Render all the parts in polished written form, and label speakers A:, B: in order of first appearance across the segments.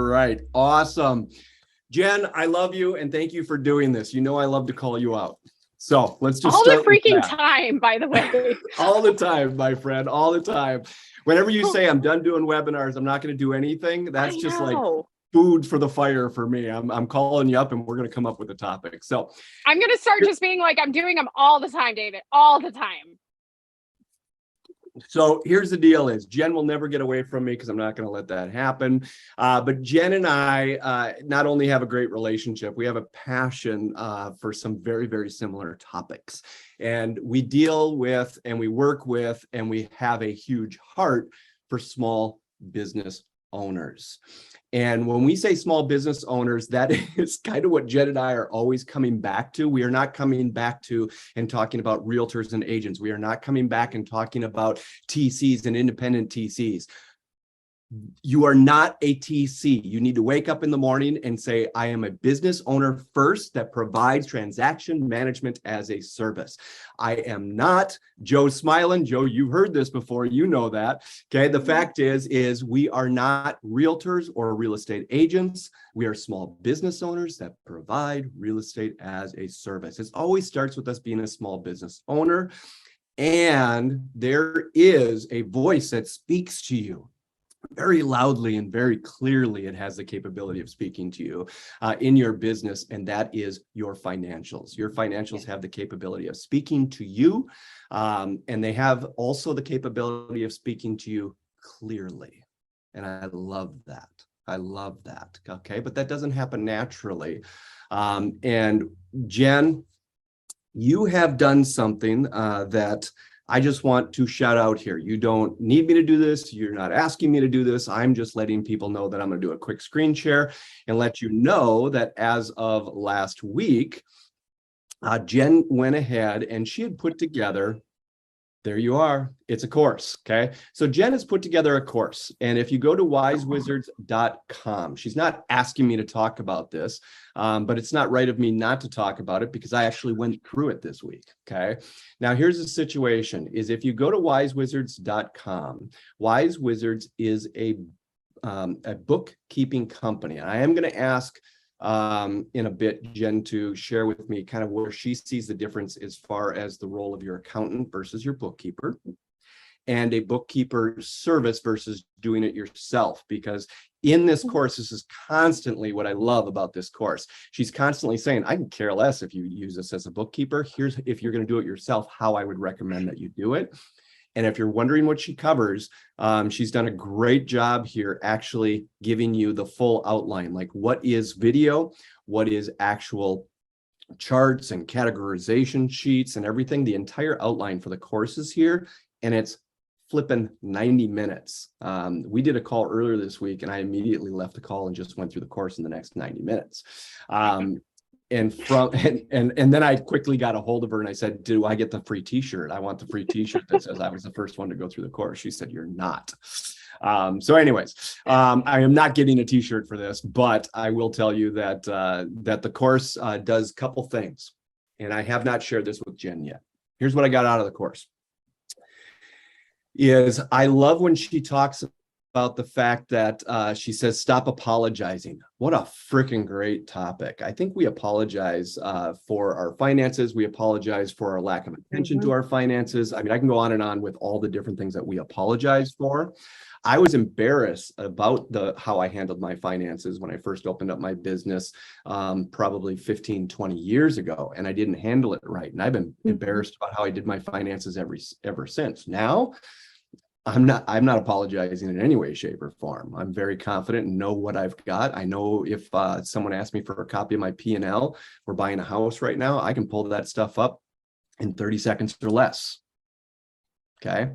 A: right. Awesome. Jen, I love you and thank you for doing this. You know I love to call you out. So let's just
B: all
A: start
B: the freaking time, by the way.
A: All the time, my friend, all the time. Whenever you say I'm done doing webinars, I'm not going to do anything, that's just like food for the fire for me. I'm calling you up and we're going to come up with a topic. So
B: I'm going to start just being like, I'm doing them all the time, David, all the time.
A: So here's the deal is Jen will never get away from me because I'm not going to let that happen. But Jen and I not only have a great relationship, we have a passion for some very, very similar topics. And we deal with and we work with and we have a huge heart for small business owners. And when we say small business owners, that is kind of what Jen and I are always coming back to. We are not coming back to and talking about realtors and agents. We are not coming back and talking about TCs and independent TCs. You are not a TC. You need to wake up in the morning and say, I am a business owner first that provides transaction management as a service. I am not Joe Smiling. Joe, you've heard this before. You know that. Okay. The fact is we are not realtors or real estate agents. We are small business owners that provide real estate as a service. It always starts with us being a small business owner. And there is a voice that speaks to you. Very loudly and very clearly, it has the capability of speaking to you in your business, and that is your financials. Your financials have the capability of speaking to you, and they have also the capability of speaking to you clearly. And I love that. I love that. Okay, but that doesn't happen naturally. And Jen, you have done something that I just want to shout out here. You don't need me to do this. You're not asking me to do this. I'm just letting people know that I'm going to do a quick screen share and let you know that as of last week, Jen went ahead and she had put together, there you are, it's a course, okay? So Jen has put together a course, and if you go to WizeWizards.com, she's not asking me to talk about this, but it's not right of me not to talk about it because I actually went through it this week, okay? Now here's the situation, is if you go to WizeWizards.com, WizeWizards is a bookkeeping company, and I am going to ask in a bit, Jen, to share with me kind of where she sees the difference as far as the role of your accountant versus your bookkeeper, and a bookkeeper service versus doing it yourself. Because in this course, this is constantly what I love about this course. She's constantly saying, I can care less if you use this as a bookkeeper. Here's, if you're going to do it yourself, how I would recommend that you do it. And if you're wondering what she covers, she's done a great job here actually giving you the full outline, like what is video, what is actual charts and categorization sheets and everything, the entire outline for the courses here. And it's flipping 90 minutes. We did a call earlier this week and I immediately left the call and just went through the course in the next 90 minutes. And then I quickly got a hold of her and I said, do I get the free t-shirt? I want the free t-shirt that says I was the first one to go through the course. She said, you're not. So anyways, I am not getting a t-shirt for this, but I will tell you that that the course does a couple things. And I have not shared this with Jen yet. Here's what I got out of the course. Is I love when she talks about the fact that she says, stop apologizing. What a freaking great topic. I think we apologize for our finances. We apologize for our lack of attention to our finances. I mean, I can go on and on with all the different things that we apologize for. I was embarrassed about how I handled my finances when I first opened up my business probably 15, 20 years ago, and I didn't handle it right. And I've been embarrassed about how I did my finances ever since. Now, I'm not apologizing in any way, shape, or form. I'm very confident and know what I've got. I know if someone asks me for a copy of my P&L, we're buying a house right now, I can pull that stuff up in 30 seconds or less. Okay.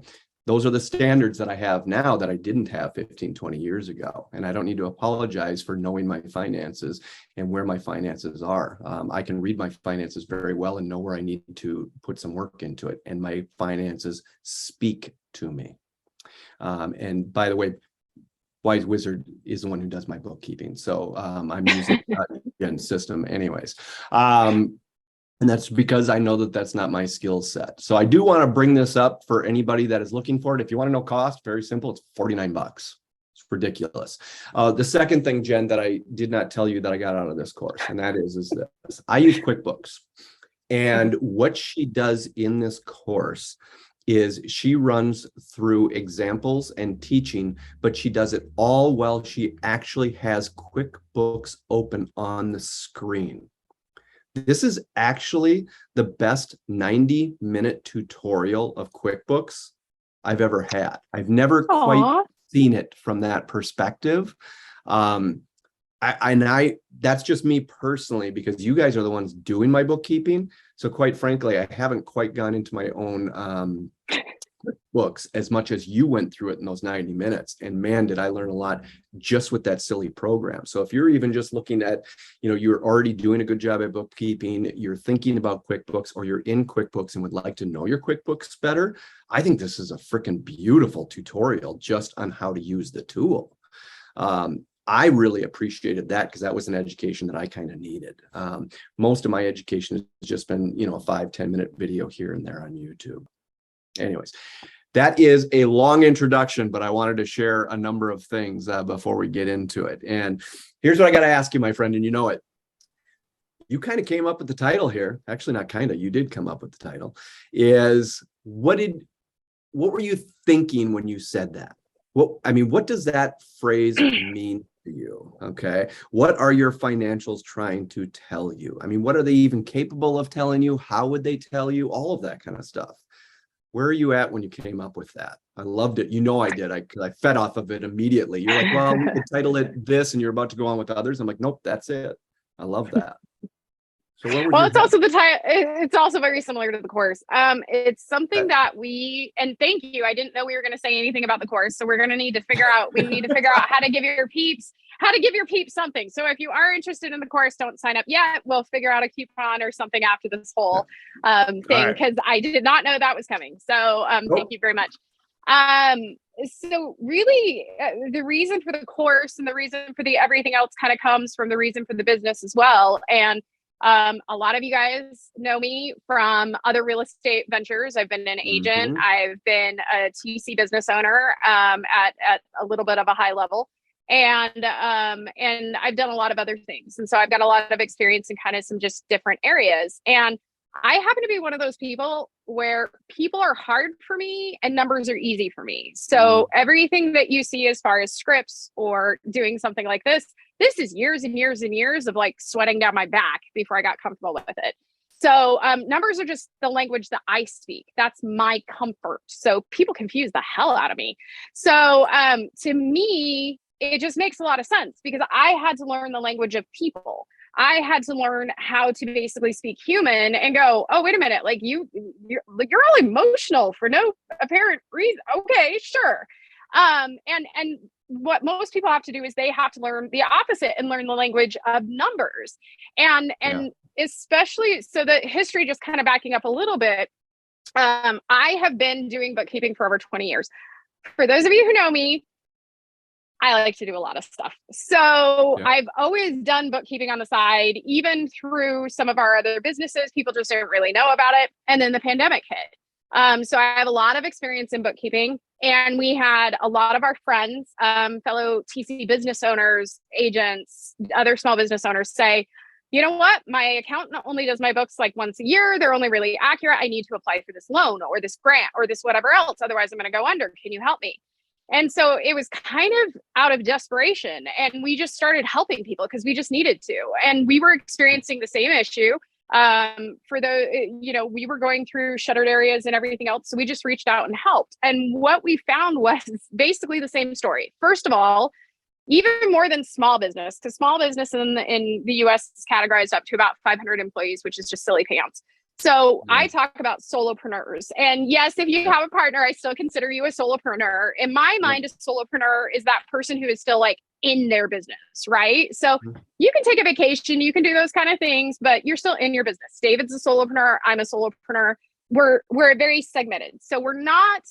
A: Those are the standards that I have now that I didn't have 15, 20 years ago. And I don't need to apologize for knowing my finances and where my finances are. I can read my finances very well and know where I need to put some work into it. And my finances speak to me. And by the way, WizeWizard is the one who does my bookkeeping. So I'm using Jen's system anyways. And that's because I know that that's not my skill set. So I do want to bring this up for anybody that is looking for it. If you want to know cost, very simple. It's $49. It's ridiculous. The second thing, Jen, that I did not tell you that I got out of this course, and that is this. I use QuickBooks. And what she does in this course is she runs through examples and teaching, but she does it all while she actually has QuickBooks open on the screen. This is actually the best 90-minute tutorial of QuickBooks I've ever had. I've never quite seen it from that perspective. That's just me personally, because you guys are the ones doing my bookkeeping. So quite frankly, I haven't quite gone into my own books as much as you went through it in those 90 minutes. And man, did I learn a lot just with that silly program. So if you're even just looking at, you're already doing a good job at bookkeeping, you're thinking about QuickBooks, or you're in QuickBooks and would like to know your QuickBooks better, I think this is a freaking beautiful tutorial just on how to use the tool. I really appreciated that because that was an education that I kind of needed. Most of my education has just been, a 5-10 minute video here and there on YouTube. Anyways, that is a long introduction, but I wanted to share a number of things before we get into it. And here's what I got to ask you, my friend, and you know it. You kind of came up with the title here. Actually, not kind of, you did come up with the title. What were you thinking when you said that? What does that phrase mean to you? Okay. What are your financials trying to tell you? What are they even capable of telling you? How would they tell you? All of that kind of stuff. Where are you at when you came up with that? I loved it. I did. I fed off of it immediately. You're like, well, we could title it this, and you're about to go on with others. I'm like, nope, that's it. I love that. So
B: it's also the title. It's also very similar to the course. It's something that and thank you. I didn't know we were going to say anything about the course. So we're going to need to figure out, how to give your peeps something. So if you are interested in the course, don't sign up yet. We'll figure out a coupon or something after this whole thing, because I did not know that was coming. So thank you very much. So really the reason for the course and the reason for the everything else kind of comes from the reason for the business as well. And a lot of you guys know me from other real estate ventures. I've been an agent. I've been a TC business owner at a little bit of a high level. And I've done a lot of other things. And so I've got a lot of experience in kind of some just different areas. And I happen to be one of those people where people are hard for me and numbers are easy for me. So everything that you see as far as scripts or doing something like this is years and years and years of like sweating down my back before I got comfortable with it. So numbers are just the language that I speak. That's my comfort. So people confuse the hell out of me. So to me, it just makes a lot of sense because I had to learn the language of people. I had to learn how to basically speak human and go, oh, wait a minute. Like you're all emotional for no apparent reason. Okay, sure. And what most people have to do is they have to learn the opposite and learn the language of numbers. And especially, so the history, just kind of backing up a little bit. I have been doing bookkeeping for over 20 years. For those of you who know me, I like to do a lot of stuff. So I've always done bookkeeping on the side, even through some of our other businesses. People just didn't really know about it. And then the pandemic hit. So I have a lot of experience in bookkeeping, and we had a lot of our friends, fellow TC business owners, agents, other small business owners say, you know what? My accountant only does my books like once a year. They're only really accurate. I need to apply for this loan or this grant or this whatever else. Otherwise I'm going to go under. Can you help me? And so it was kind of out of desperation. And we just started helping people because we just needed to. And we were experiencing the same issue. We were going through shuttered areas and everything else. So we just reached out and helped. And what we found was basically the same story. First of all, even more than small business, because small business in the US is categorized up to about 500 employees, which is just silly pants. So I talk about solopreneurs. And yes, if you have a partner, I still consider you a solopreneur. In my mind, a solopreneur is that person who is still like in their business, right? So you can take a vacation, you can do those kind of things, but you're still in your business. David's a solopreneur. I'm a solopreneur. We're very segmented. So we're not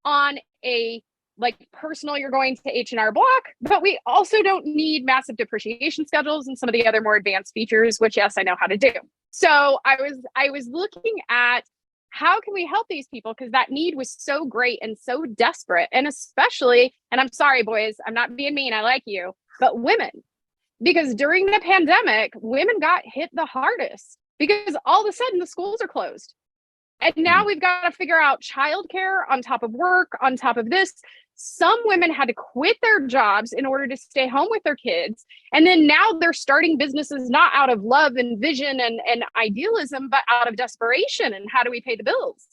B: on a like personal, you're going to H&R Block, but we also don't need massive depreciation schedules and some of the other more advanced features, which yes, I know how to do. So I was looking at how can we help these people? Because that need was so great and so desperate. And especially, and I'm sorry, boys, I'm not being mean, I like you, but women. Because during the pandemic, women got hit the hardest because all of a sudden the schools are closed. And now we've got to figure out childcare on top of work, on top of this. Some women had to quit their jobs in order to stay home with their kids. And then now they're starting businesses not out of love and vision and idealism, but out of desperation. And how do we pay the bills?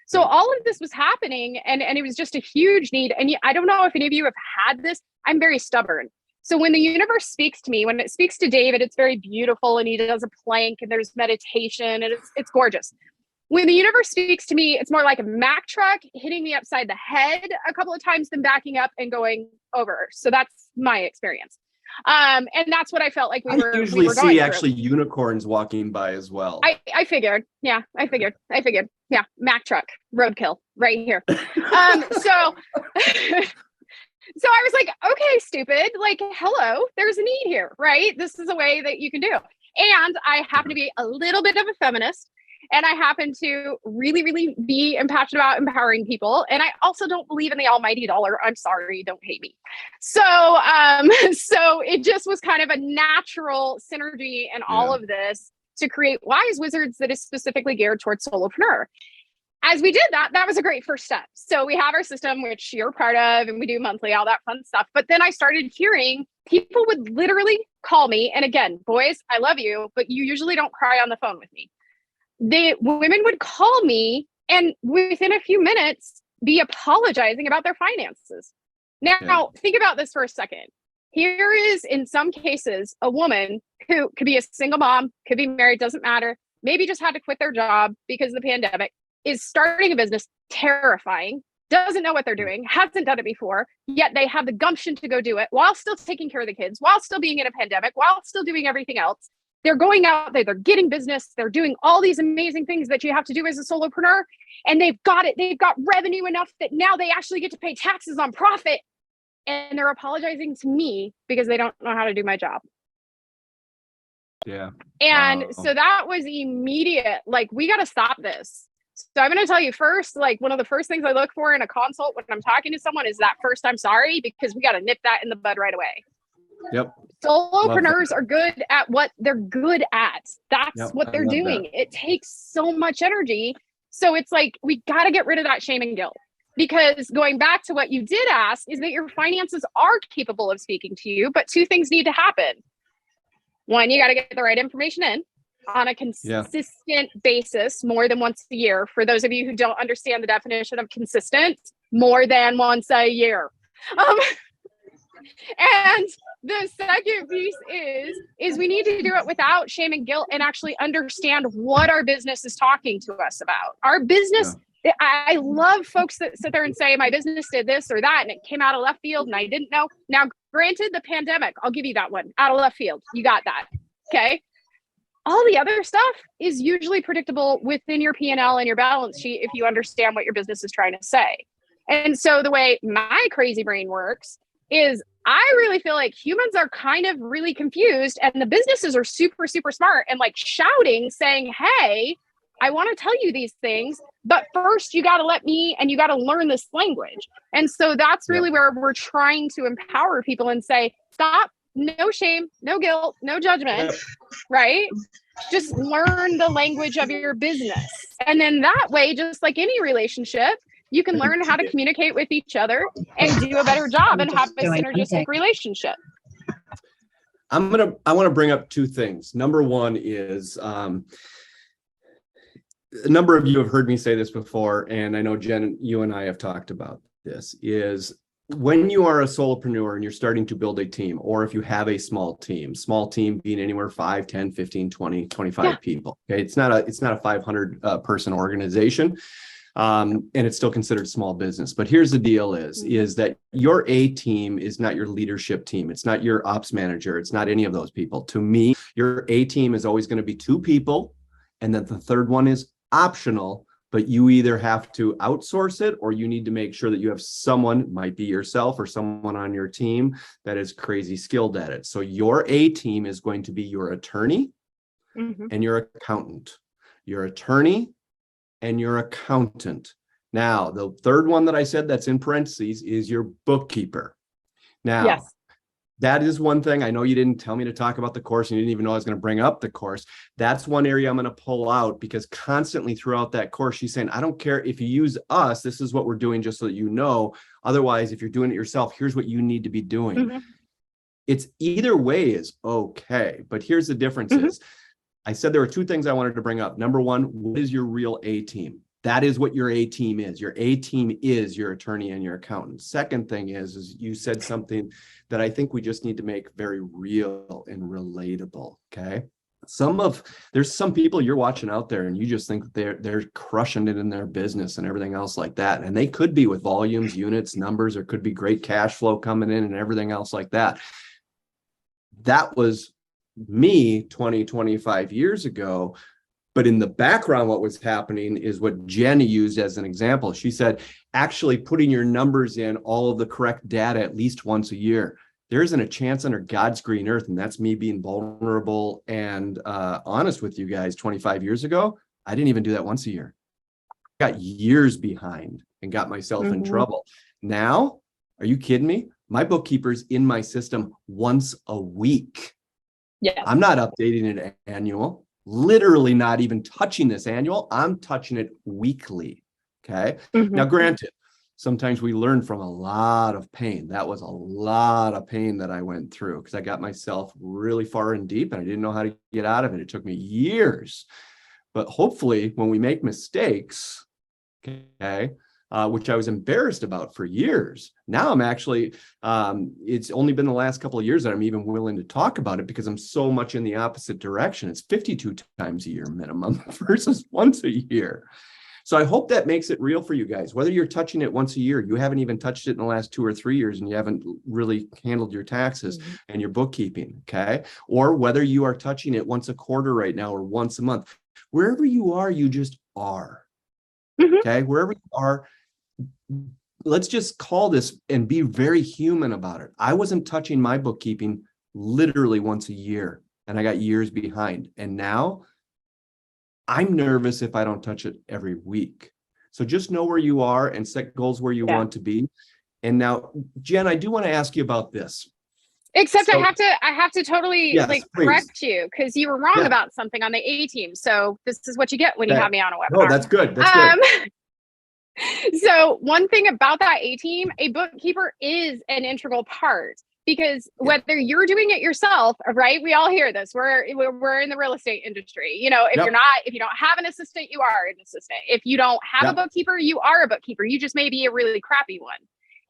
B: So all of this was happening, and it was just a huge need. And I don't know if any of you have had this. I'm very stubborn. So when the universe speaks to me, when it speaks to David, it's very beautiful, and he does a plank and there's meditation and it's gorgeous. When the universe speaks to me, it's more like a Mack truck hitting me upside the head a couple of times, then backing up and going over. So that's my experience. And that's what I felt like we were
A: usually
B: going
A: see
B: through.
A: Actually unicorns walking by as well.
B: I figured. Yeah, I figured. Yeah, Mack truck, roadkill right here. So I was like, okay, stupid, like, hello, there's a need here, right? This is a way that you can do. And I happen to be a little bit of a feminist, and I happen to really, really be passionate about empowering people. And I also don't believe in the almighty dollar. I'm sorry, don't hate me. So it just was kind of a natural synergy in all of this to create Wize-Wizards that is specifically geared towards solopreneur. As we did that, that was a great first step. So we have our system, which you're part of, and we do monthly, all that fun stuff. But then I started hearing people would literally call me. And again, boys, I love you, but you usually don't cry on the phone with me. The women would call me and within a few minutes be apologizing about their finances. Now, think about this for a second. Here is, in some cases, a woman who could be a single mom, could be married, doesn't matter, maybe just had to quit their job because of the pandemic, is starting a business, terrifying, doesn't know what they're doing, hasn't done it before, yet they have the gumption to go do it while still taking care of the kids, while still being in a pandemic, while still doing everything else. They're going out there, they're getting business, they're doing all these amazing things that you have to do as a solopreneur, and they've got it. They've got revenue enough that now they actually get to pay taxes on profit, and they're apologizing to me because they don't know how to do my job.
A: Yeah.
B: And so that was immediate, like, we got to stop this. So I'm going to tell you first, like, one of the first things I look for in a consult when I'm talking to someone is that first I'm sorry, because we got to nip that in the bud right away.
A: Yep.
B: Solopreneurs are good at what they're good at. That's what they're doing. That. It takes so much energy. So it's like, we got to get rid of that shame and guilt, because going back to what you did ask is that your finances are capable of speaking to you, but two things need to happen. One, you got to get the right information in on a consistent basis, more than once a year. For those of you who don't understand the definition of consistent, more than once a year. And the second piece is we need to do it without shame and guilt and actually understand what our business is talking to us about. Our business, I love folks that sit there and say, my business did this or that, and it came out of left field and I didn't know. Now, granted, the pandemic, I'll give you that one, out of left field. You got that. Okay. All the other stuff is usually predictable within your P&L and your balance sheet if you understand what your business is trying to say. And so the way my crazy brain works is I really feel like humans are kind of really confused, and the businesses are super, super smart and like shouting, saying, hey, I want to tell you these things, but first you got to let me, and you got to learn this language. And so that's really where we're trying to empower people and say, stop, no shame, no guilt, no judgment, right? Just learn the language of your business. And then that way, just like any relationship, you can learn how to communicate with each other and do a better job and have a synergistic relationship.
A: I want to bring up two things. Number one is, a number of you have heard me say this before, and I know Jen, you and I have talked about this, is when you are a solopreneur and you're starting to build a team, or if you have a small team being anywhere 5, 10, 15, 20, 25 people. Okay. It's not a 500 person organization. And it's still considered small business. But here's the deal is that your A team is not your leadership team. It's not your ops manager. It's not any of those people. To me, your A team is always going to be 2 people. And then the third one is optional, but you either have to outsource it, or you need to make sure that you have someone, might be yourself or someone on your team, that is crazy skilled at it. So your A team is going to be your attorney and your accountant. Your attorney and your accountant. Now, the third one that I said that's in parentheses is your bookkeeper. Now,
B: Yes.
A: that is one thing. I know you didn't tell me to talk about the course, and you didn't even know I was going to bring up the course. That's one area I'm going to pull out, because constantly throughout that course, she's saying, I don't care if you use us, this is what we're doing, just so that you know. Otherwise, if you're doing it yourself, here's what you need to be doing.
B: Mm-hmm.
A: It's either way is okay. But here's the difference is, I said there were two things I wanted to bring up. Number one, what is your real A team? That is what your A team is. Your A team is your attorney and your accountant. Second thing is you said something that I think we just need to make very real and relatable. Okay. There's some people you're watching out there and you just think they're crushing it in their business and everything else like that. And they could be with volumes, units, numbers, or could be great cash flow coming in and everything else like that. That was me 20, 25 years ago. But in the background, what was happening is what Jen used as an example. She said, actually putting your numbers in all of the correct data at least once a year. There isn't a chance under God's green earth, and that's me being vulnerable and honest with you guys. 25 years ago, I didn't even do that once a year. I got years behind and got myself in trouble. Now, are you kidding me? My bookkeeper's in my system once a week.
B: Yeah.
A: I'm not updating it annual. Literally not even touching this annual. I'm touching it weekly. Okay. Now, granted, sometimes we learn from a lot of pain. That was a lot of pain that I went through because I got myself really far and deep and I didn't know how to get out of it. It took me years. But hopefully when we make mistakes, okay, which I was embarrassed about for years. Now I'm actually, it's only been the last couple of years that I'm even willing to talk about it because I'm so much in the opposite direction. It's 52 times a year minimum versus once a year. So I hope that makes it real for you guys. Whether you're touching it once a year, you haven't even touched it in the last 2 or 3 years, and you haven't really handled your taxes and your bookkeeping, okay? Or whether you are touching it once a quarter right now or once a month. Wherever you are, you just are, okay? Wherever you are, let's just call this and be very human about it. I wasn't touching my bookkeeping literally once a year, and I got years behind. And now I'm nervous if I don't touch it every week. So just know where you are and set goals where you want to be. And now, Jen, I do want to ask you about this.
B: Except I have to totally correct you because you were wrong about something on the A team. So this is what you get when you have me on a webinar.
A: No, that's good. That's good.
B: So one thing about that A team, a bookkeeper is an integral part. Because whether you're doing it yourself, right? We all hear this. We're in the real estate industry. You know, if you don't have an assistant, you are an assistant. If you don't have a bookkeeper, you are a bookkeeper. You just may be a really crappy one.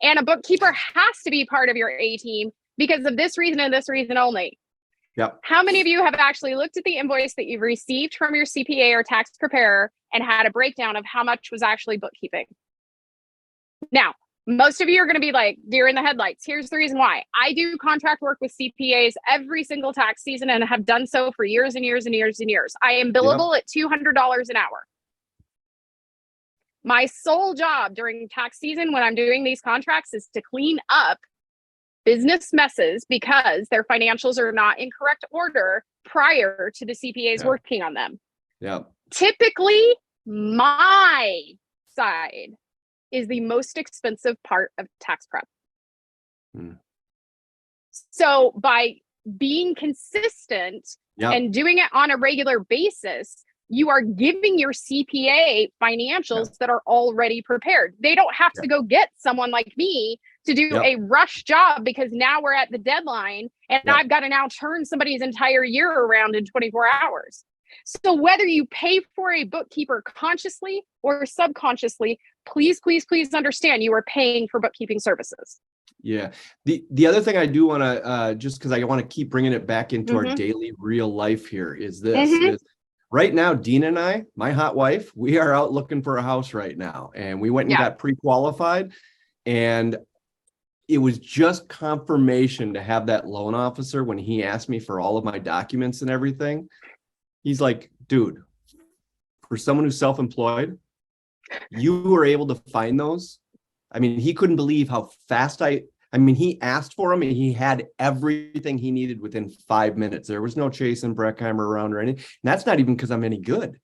B: And a bookkeeper has to be part of your A team because of this reason and this reason only.
A: Yep.
B: How many of you have actually looked at the invoice that you've received from your CPA or tax preparer and had a breakdown of how much was actually bookkeeping? Now, most of you are going to be like deer in the headlights. Here's the reason why. I do contract work with CPAs every single tax season and have done so for years and years and years and years. I am billable at $200 an hour. My sole job during tax season when I'm doing these contracts is to clean up business messes because their financials are not in correct order prior to the CPAs working on them.
A: Yeah.
B: Typically, my side is the most expensive part of tax prep. So by being consistent and doing it on a regular basis, you are giving your CPA financials that are already prepared. They don't have to go get someone like me to do a rush job because now we're at the deadline and I've got to now turn somebody's entire year around in 24 hours. So whether you pay for a bookkeeper consciously or subconsciously, please, please, please understand you are paying for bookkeeping services.
A: Yeah. The other thing I do want to, just because I want to keep bringing it back into our daily real life here is this. Is right now, Dina and I, my hot wife, we are out looking for a house right now. And we went and got pre-qualified. And it was just confirmation to have that loan officer when he asked me for all of my documents and everything. He's like, dude, for someone who's self-employed, you were able to find those. I mean, he couldn't believe how fast he asked for them and he had everything he needed within 5 minutes. There was no chasing Breckheimer around or anything. And that's not even because I'm any good.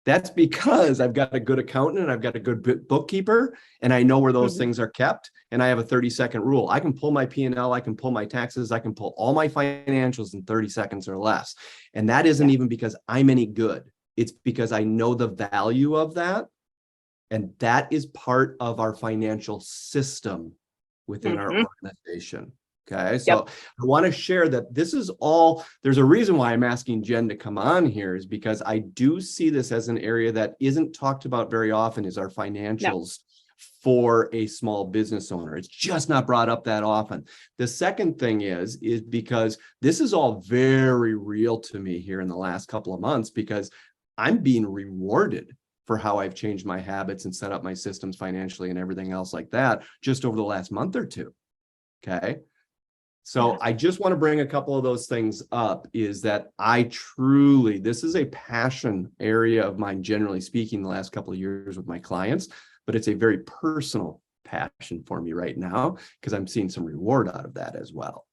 A: That's because I've got a good accountant and I've got a good bookkeeper, and I know where those things are kept. And I have a 30-second rule. I can pull my P&L, I can pull my taxes, I can pull all my financials in 30 seconds or less. And that isn't even because I'm any good. It's because I know the value of that. And that is part of our financial system within our organization. Okay, so I want to share that this is all, there's a reason why I'm asking Jen to come on here, is because I do see this as an area that isn't talked about very often, is our financials for a small business owner. It's just not brought up that often. The second thing is because this is all very real to me here in the last couple of months, because I'm being rewarded for how I've changed my habits and set up my systems financially and everything else like that just over the last month or two. Okay. So I just want to bring a couple of those things up, is that I truly, this is a passion area of mine, generally speaking, the last couple of years with my clients, but it's a very personal passion for me right now because I'm seeing some reward out of that as well.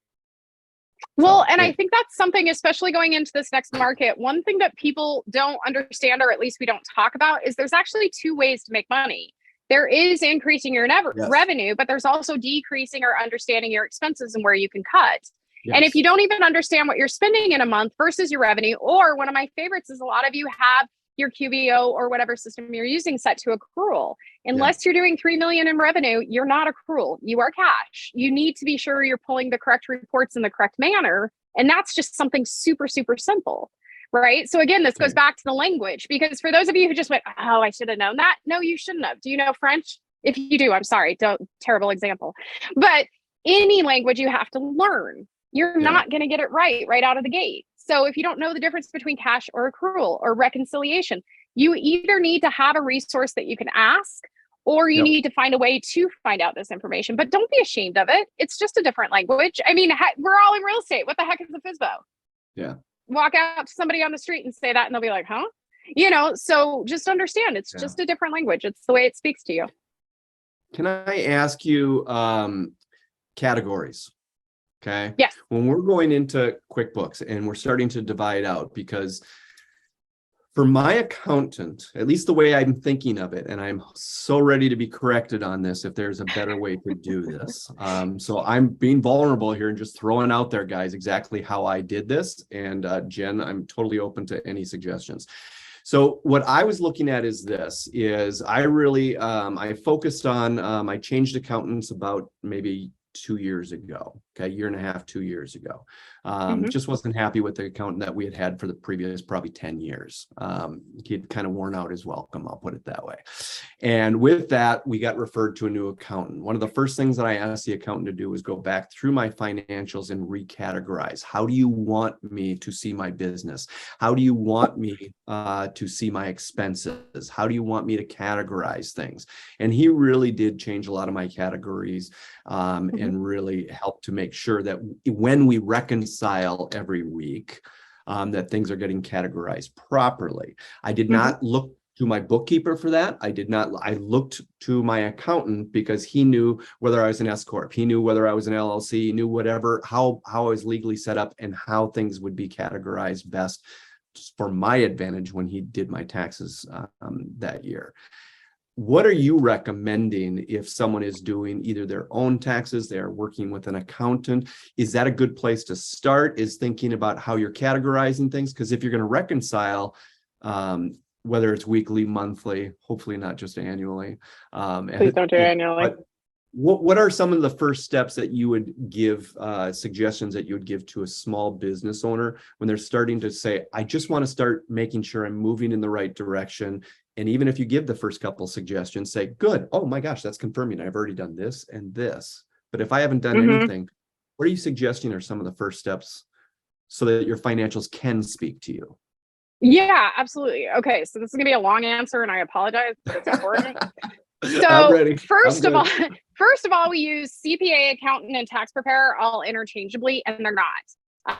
B: Well, and I think that's something, especially going into this next market, one thing that people don't understand, or at least we don't talk about, is there's actually two ways to make money. There is increasing your revenue, but there's also decreasing or understanding your expenses and where you can cut. Yes. And if you don't even understand what you're spending in a month versus your revenue, or one of my favorites is a lot of you have your QBO or whatever system you're using set to accrual. Unless you're doing 3 million in revenue, you're not accrual. You are cash. You need to be sure you're pulling the correct reports in the correct manner. And that's just something super, super simple. Right. So again, this goes back to the language, because for those of you who just went, oh, I should have known that. No, you shouldn't have. Do you know French? If you do, I'm sorry. Terrible example. But any language you have to learn. You're not going to get it right out of the gate. So if you don't know the difference between cash or accrual or reconciliation, you either need to have a resource that you can ask, or you need to find a way to find out this information. But don't be ashamed of it. It's just a different language. I mean, we're all in real estate. What the heck is a FSBO? Yeah. Walk out to somebody on the street and say that, and they'll be like, huh? You know, so just understand, it's just a different language. It's the way it speaks to you.
A: Can I ask you categories? Okay.
B: Yes.
A: When we're going into QuickBooks and we're starting to divide out, because for my accountant, at least the way I'm thinking of it, and I'm so ready to be corrected on this if there's a better way to do this. So I'm being vulnerable here and just throwing out there, guys, exactly how I did this. And Jen, I'm totally open to any suggestions. So what I was looking at is I really, I focused on, I changed accountants about maybe 2 years ago, okay, 1.5 years, 2 years ago. Just wasn't happy with the accountant that we had for the previous probably 10 years. He'd kind of worn out his welcome, I'll put it that way. And with that, we got referred to a new accountant. One of the first things that I asked the accountant to do was go back through my financials and recategorize. How do you want me to see my business? How do you want me to see my expenses? How do you want me to categorize things? And he really did change a lot of my categories and really helped to make sure that when we reconcile every week, that things are getting categorized properly. I did not look to my bookkeeper for that. I looked to my accountant because he knew whether I was an S Corp. He knew whether I was an LLC, he knew how I was legally set up and how things would be categorized best for my advantage when he did my taxes that year. What are you recommending if someone is doing either their own taxes, they're working with an accountant? Is that a good place to start, is thinking about how you're categorizing things? Because if you're going to reconcile, whether it's weekly, monthly, hopefully not just annually.
B: Please don't do annually.
A: What are some of the first steps that you would give, suggestions that you would give to a small business owner when they're starting to say, I just want to start making sure I'm moving in the right direction? And even if you give the first couple suggestions, say, good, oh my gosh, that's confirming I've already done this and this. But if I haven't done anything, what are you suggesting are some of the first steps so that your financials can speak to you?
B: Yeah, absolutely. Okay, so this is gonna be a long answer, and I apologize, but it's important. So first of all, we use CPA, accountant, and tax preparer all interchangeably, and they're not.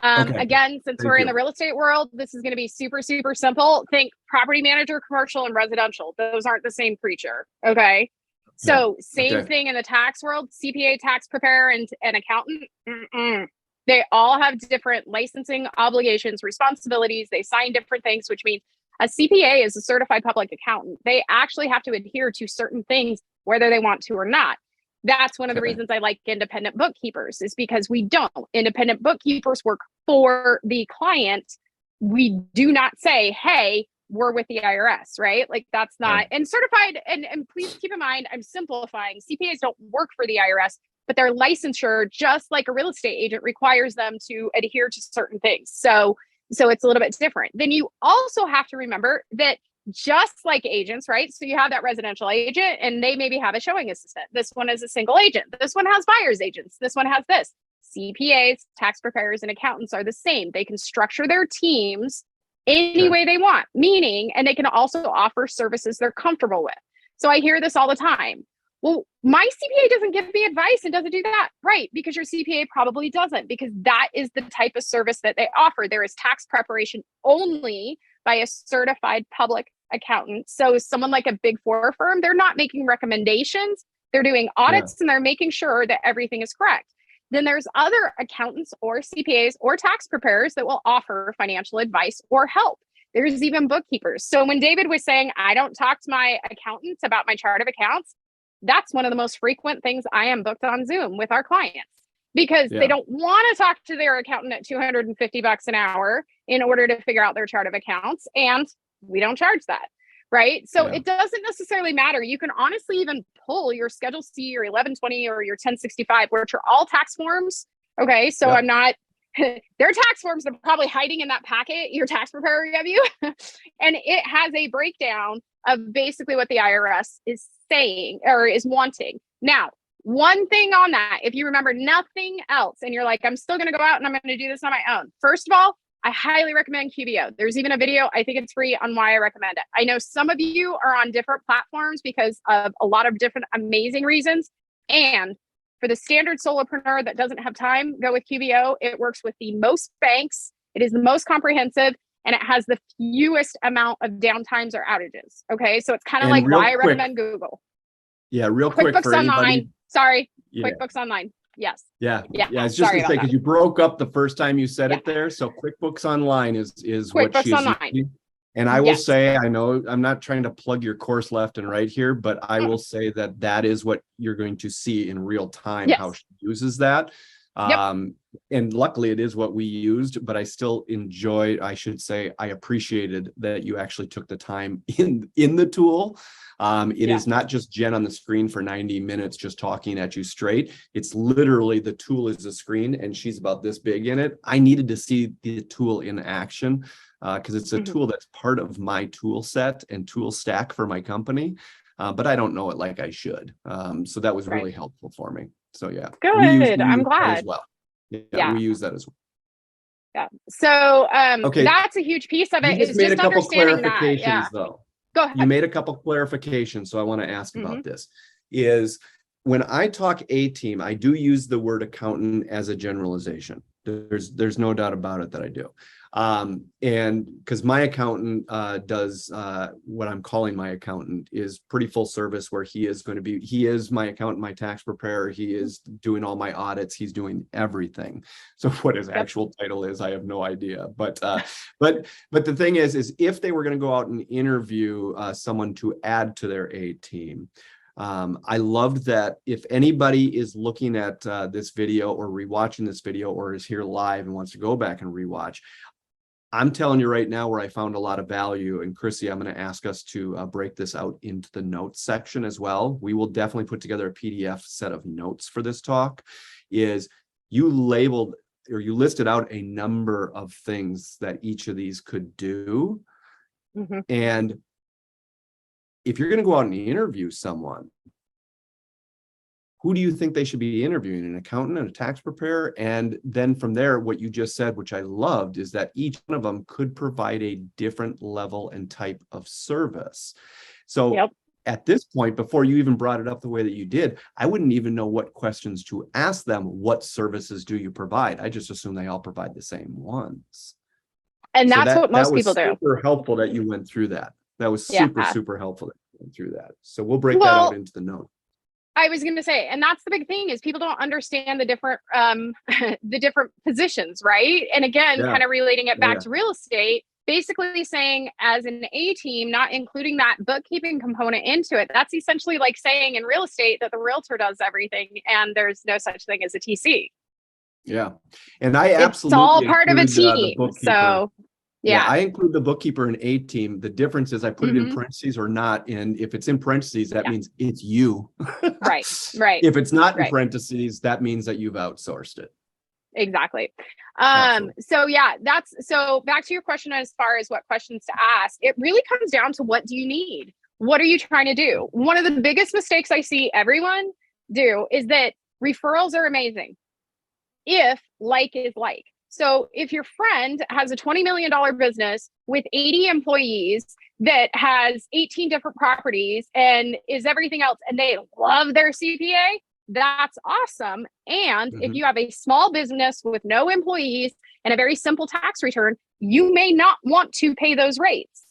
B: Again, since we're in the real estate world, this is going to be super, super simple. Think property manager, commercial, and residential. Those aren't the same creature. Okay. So same thing in the tax world, CPA, tax preparer, and accountant. They all have different licensing obligations, responsibilities. They sign different things, which means A CPA is a certified public accountant. They actually have to adhere to certain things, whether they want to or not. That's one of the reasons I like independent bookkeepers, is because we don't. Independent bookkeepers work for the client. We do not say, hey, we're with the IRS, right? Like that's not, and certified, and please keep in mind, I'm simplifying. CPAs don't work for the IRS, but their licensure, just like a real estate agent, requires them to adhere to certain things. So it's a little bit different. Then you also have to remember that just like agents, right? So you have that residential agent and they maybe have a showing assistant. This one is a single agent. This one has buyer's agents. This one has this. CPAs, tax preparers, and accountants are the same. They can structure their teams any way they want, meaning, and they can also offer services they're comfortable with. So I hear this all the time. Well, my CPA doesn't give me advice and doesn't do that. Right, because your CPA probably doesn't, because that is the type of service that they offer. There is tax preparation only by a certified public accountant. So someone like a Big Four firm, they're not making recommendations. They're doing audits and they're making sure that everything is correct. Then there's other accountants or CPAs or tax preparers that will offer financial advice or help. There's even bookkeepers. So when David was saying, I don't talk to my accountants about my chart of accounts, that's one of the most frequent things I am booked on Zoom with our clients, because they don't want to talk to their accountant at $250 an hour in order to figure out their chart of accounts. And we don't charge that. Right. So it doesn't necessarily matter. You can honestly even pull your Schedule C or 1120 or your 1065, which are all tax forms. Okay. So I'm not, they're tax forms. They're probably hiding in that packet your tax preparer gave you. And it has a breakdown of basically what the IRS is saying or is wanting. Now, one thing on that, if you remember nothing else and you're like, I'm still going to go out and I'm going to do this on my own. First of all, I highly recommend QBO. There's even a video, I think it's free, on why I recommend it. I know some of you are on different platforms because of a lot of different amazing reasons. And for the standard solopreneur that doesn't have time, go with QBO. It works with the most banks. It is the most comprehensive, and it has the fewest amount of downtimes or outages. Okay, so it's kind of like why I recommend Google.
A: Yeah, real quick
B: QuickBooks
A: for anybody.
B: Online. Sorry, QuickBooks Online. Yes.
A: Yeah. I was just gonna say, because you broke up the first time you said it there. So QuickBooks Online is what she is using. And I will say, I know I'm not trying to plug your course left and right here, but I will say that that is what you're going to see in real time, how she uses that. And luckily it is what we used, but I still enjoy, I should say, I appreciated that you actually took the time in the tool. It is not just Jen on the screen for 90 minutes just talking at you straight. It's literally the tool is a screen and she's about this big in it. I needed to see the tool in action because it's a tool that's part of my tool set and tool stack for my company, but I don't know it like I should. So that was really helpful for me. So
B: good. I'm glad
A: as well. We use that as well.
B: Yeah. So that's a huge piece of it.
A: You just made a couple clarifications though.
B: Go ahead.
A: You made a couple clarifications, so I want to ask about this. Is when I talk A team, I do use the word accountant as a generalization. There's no doubt about it that I do. And because my accountant does what I'm calling my accountant is pretty full service, where he is my accountant, my tax preparer. He is doing all my audits. He's doing everything. So what his actual title is, I have no idea. But the thing is if they were going to go out and interview someone to add to their A team, I loved that if anybody is looking at this video or rewatching this video or is here live and wants to go back and rewatch, I'm telling you right now where I found a lot of value. And Chrissy, I'm going to ask us to break this out into the notes section as well. We will definitely put together a PDF set of notes for this talk. Is you labeled or you listed out a number of things that each of these could do. And if you're going to go out and interview someone, who do you think they should be interviewing? An accountant and a tax preparer? And then from there, what you just said, which I loved, is that each one of them could provide a different level and type of service. So at this point, before you even brought it up the way that you did, I wouldn't even know what questions to ask them. What services do you provide? I just assume they all provide the same ones.
B: And so that's what most people do.
A: Super helpful that you went through that. That was super helpful that you went through that. So we'll break that out into the note.
B: I was going to say, and that's the big thing is people don't understand the different positions, right? And again, kind of relating it back to real estate, basically saying as an A team, not including that bookkeeping component into it, that's essentially like saying in real estate that the realtor does everything and there's no such thing as a TC.
A: Yeah. And I
B: It's
A: absolutely
B: all part of a
A: include, the
B: team.
A: bookkeeper.
B: So yeah,
A: I include the bookkeeper in A team. The difference is I put it in
B: Mhm.
A: parentheses or not. And if it's in parentheses, that
B: Yeah.
A: means it's you.
B: Right.
A: If it's not in
B: Right.
A: parentheses, that means that you've outsourced it.
B: Exactly.
A: Absolutely.
B: So yeah, so back to your question as far as what questions to ask, it really comes down to what do you need? What are you trying to do? One of the biggest mistakes I see everyone do is that referrals are amazing if like is like. So if your friend has a $20 million business with 80 employees that has 18 different properties and is everything else, and they love their CPA, that's awesome. And if you have a small business with no employees and a very simple tax return, you may not want to pay those rates,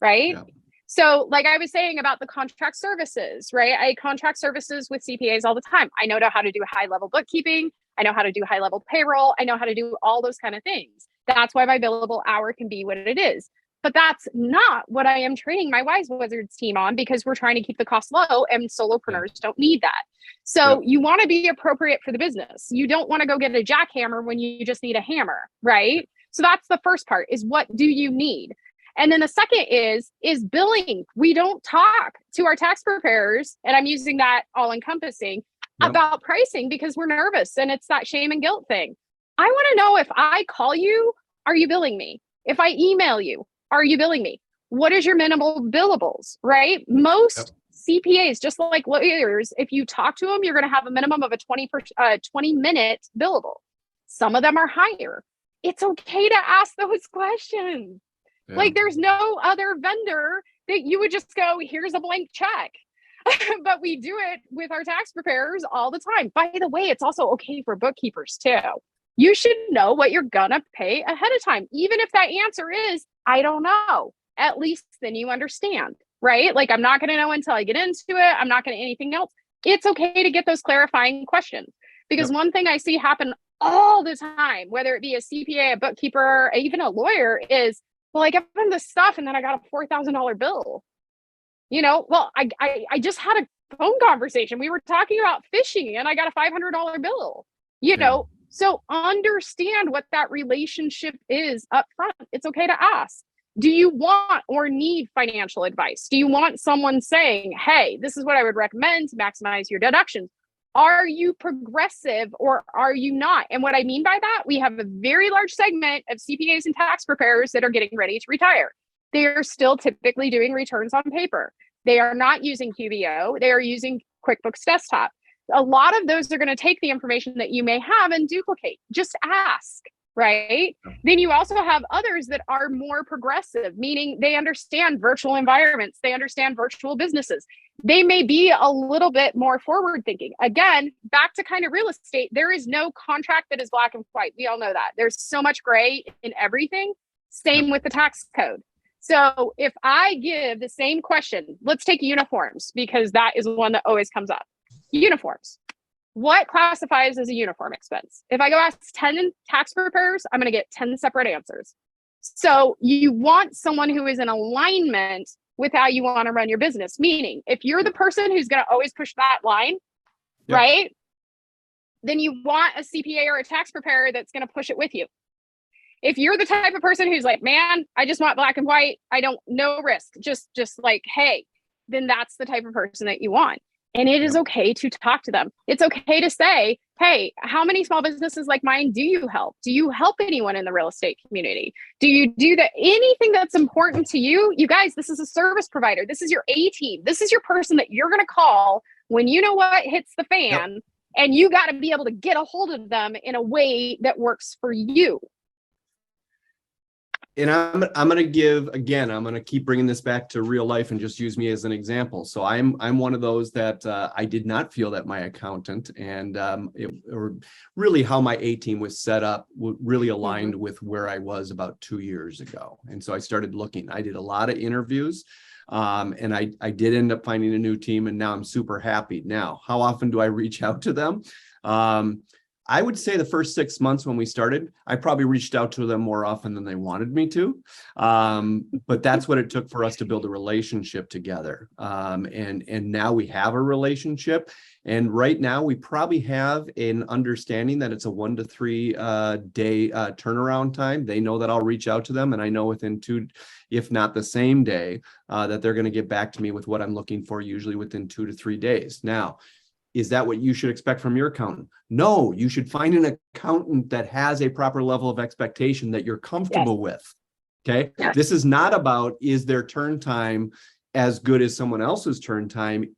B: right?
A: Yeah.
B: So like I was saying about the contract services, right? I contract services with CPAs all the time. I know how to do high level bookkeeping. I know how to do high level payroll. I know how to do all those kind of things. That's why my billable hour can be what it is. But that's not what I am training my Wize-Wizards team on, because we're trying to keep the cost low and solopreneurs don't need that. So you want to be appropriate for the business. You don't want to go get a jackhammer when you just need a hammer, right? So that's the first part, is what do you need? And then the second is billing. We don't talk to our tax preparers, and I'm using that all encompassing, about pricing because we're nervous and it's that shame and guilt thing. I want to know, if I call you, are you billing me? If I email you, are you billing me? What is your minimal billables, right? Most CPAs, just like lawyers, if you talk to them, you're going to have a minimum of a 20-minute billable. Some of them are higher. It's okay to ask those questions. Like there's no other vendor that you would just go, here's a blank check. But we do it with our tax preparers all the time. By the way, it's also okay for bookkeepers too. You should know what you're gonna pay ahead of time. Even if that answer is, I don't know, at least then you understand, right? Like I'm not gonna know until I get into it. I'm not gonna anything else. It's okay to get those clarifying questions, because one thing I see happen all the time, whether it be a CPA, a bookkeeper, even a lawyer, is, well, I give them this stuff and then I got a $4,000 bill. You know, well, I just had a phone conversation. We were talking about fishing and I got a $500 bill, you know, so understand what that relationship is up front. It's okay to ask. Do you want or need financial advice? Do you want someone saying, hey, this is what I would recommend to maximize your deductions? Are you progressive or are you not? And what I mean by that, we have a very large segment of CPAs and tax preparers that are getting ready to retire. They are still typically doing returns on paper. They are not using QBO. They are using QuickBooks Desktop. A lot of those are going to take the information that you may have and duplicate. Just ask, right? Then you also have others that are more progressive, meaning they understand virtual environments. They understand virtual businesses. They may be a little bit more forward thinking. Again, back to kind of real estate, there is no contract that is black and white. We all know that. There's so much gray in everything. Same with the tax code. So if I give the same question, let's take uniforms, because that is one that always comes up. Uniforms. What classifies as a uniform expense? If I go ask 10 tax preparers, I'm going to get 10 separate answers. So you want someone who is in alignment with how you want to run your business. Meaning, if you're the person who's going to always push that line, right? Then you want a CPA or a tax preparer that's going to push it with you. If you're the type of person who's like, man, I just want black and white, I don't, no risk, just like, hey, then that's the type of person that you want. And it is okay to talk to them. It's okay to say, hey, how many small businesses like mine do you help? Do you help anyone in the real estate community? Do you do anything that's important to you? You guys, this is a service provider. This is your A team. This is your person that you're going to call when you know what hits the fan, and you got to be able to get a hold of them in a way that works for you.
A: And I'm going to give, again, I'm going to keep bringing this back to real life and just use me as an example. So I'm one of those that I did not feel that my accountant and or really how my A team was set up really aligned with where I was about 2 years ago. And so I started looking. I did a lot of interviews and I did end up finding a new team, and now I'm super happy. Now, how often do I reach out to them? I would say the first 6 months when we started, I probably reached out to them more often than they wanted me to. But that's what it took for us to build a relationship together. And now we have a relationship. And right now we probably have an understanding that it's a 1 to 3 day turnaround time. They know that I'll reach out to them, and I know within 2, if not the same day, that they're going to get back to me with what I'm looking for, usually within 2 to 3 days. Now, is that what you should expect from your accountant? No, you should find an accountant that has a proper level of expectation that you're comfortable with. Okay.
B: Yes.
A: This is not about, is their turn time as good as someone else's turn time?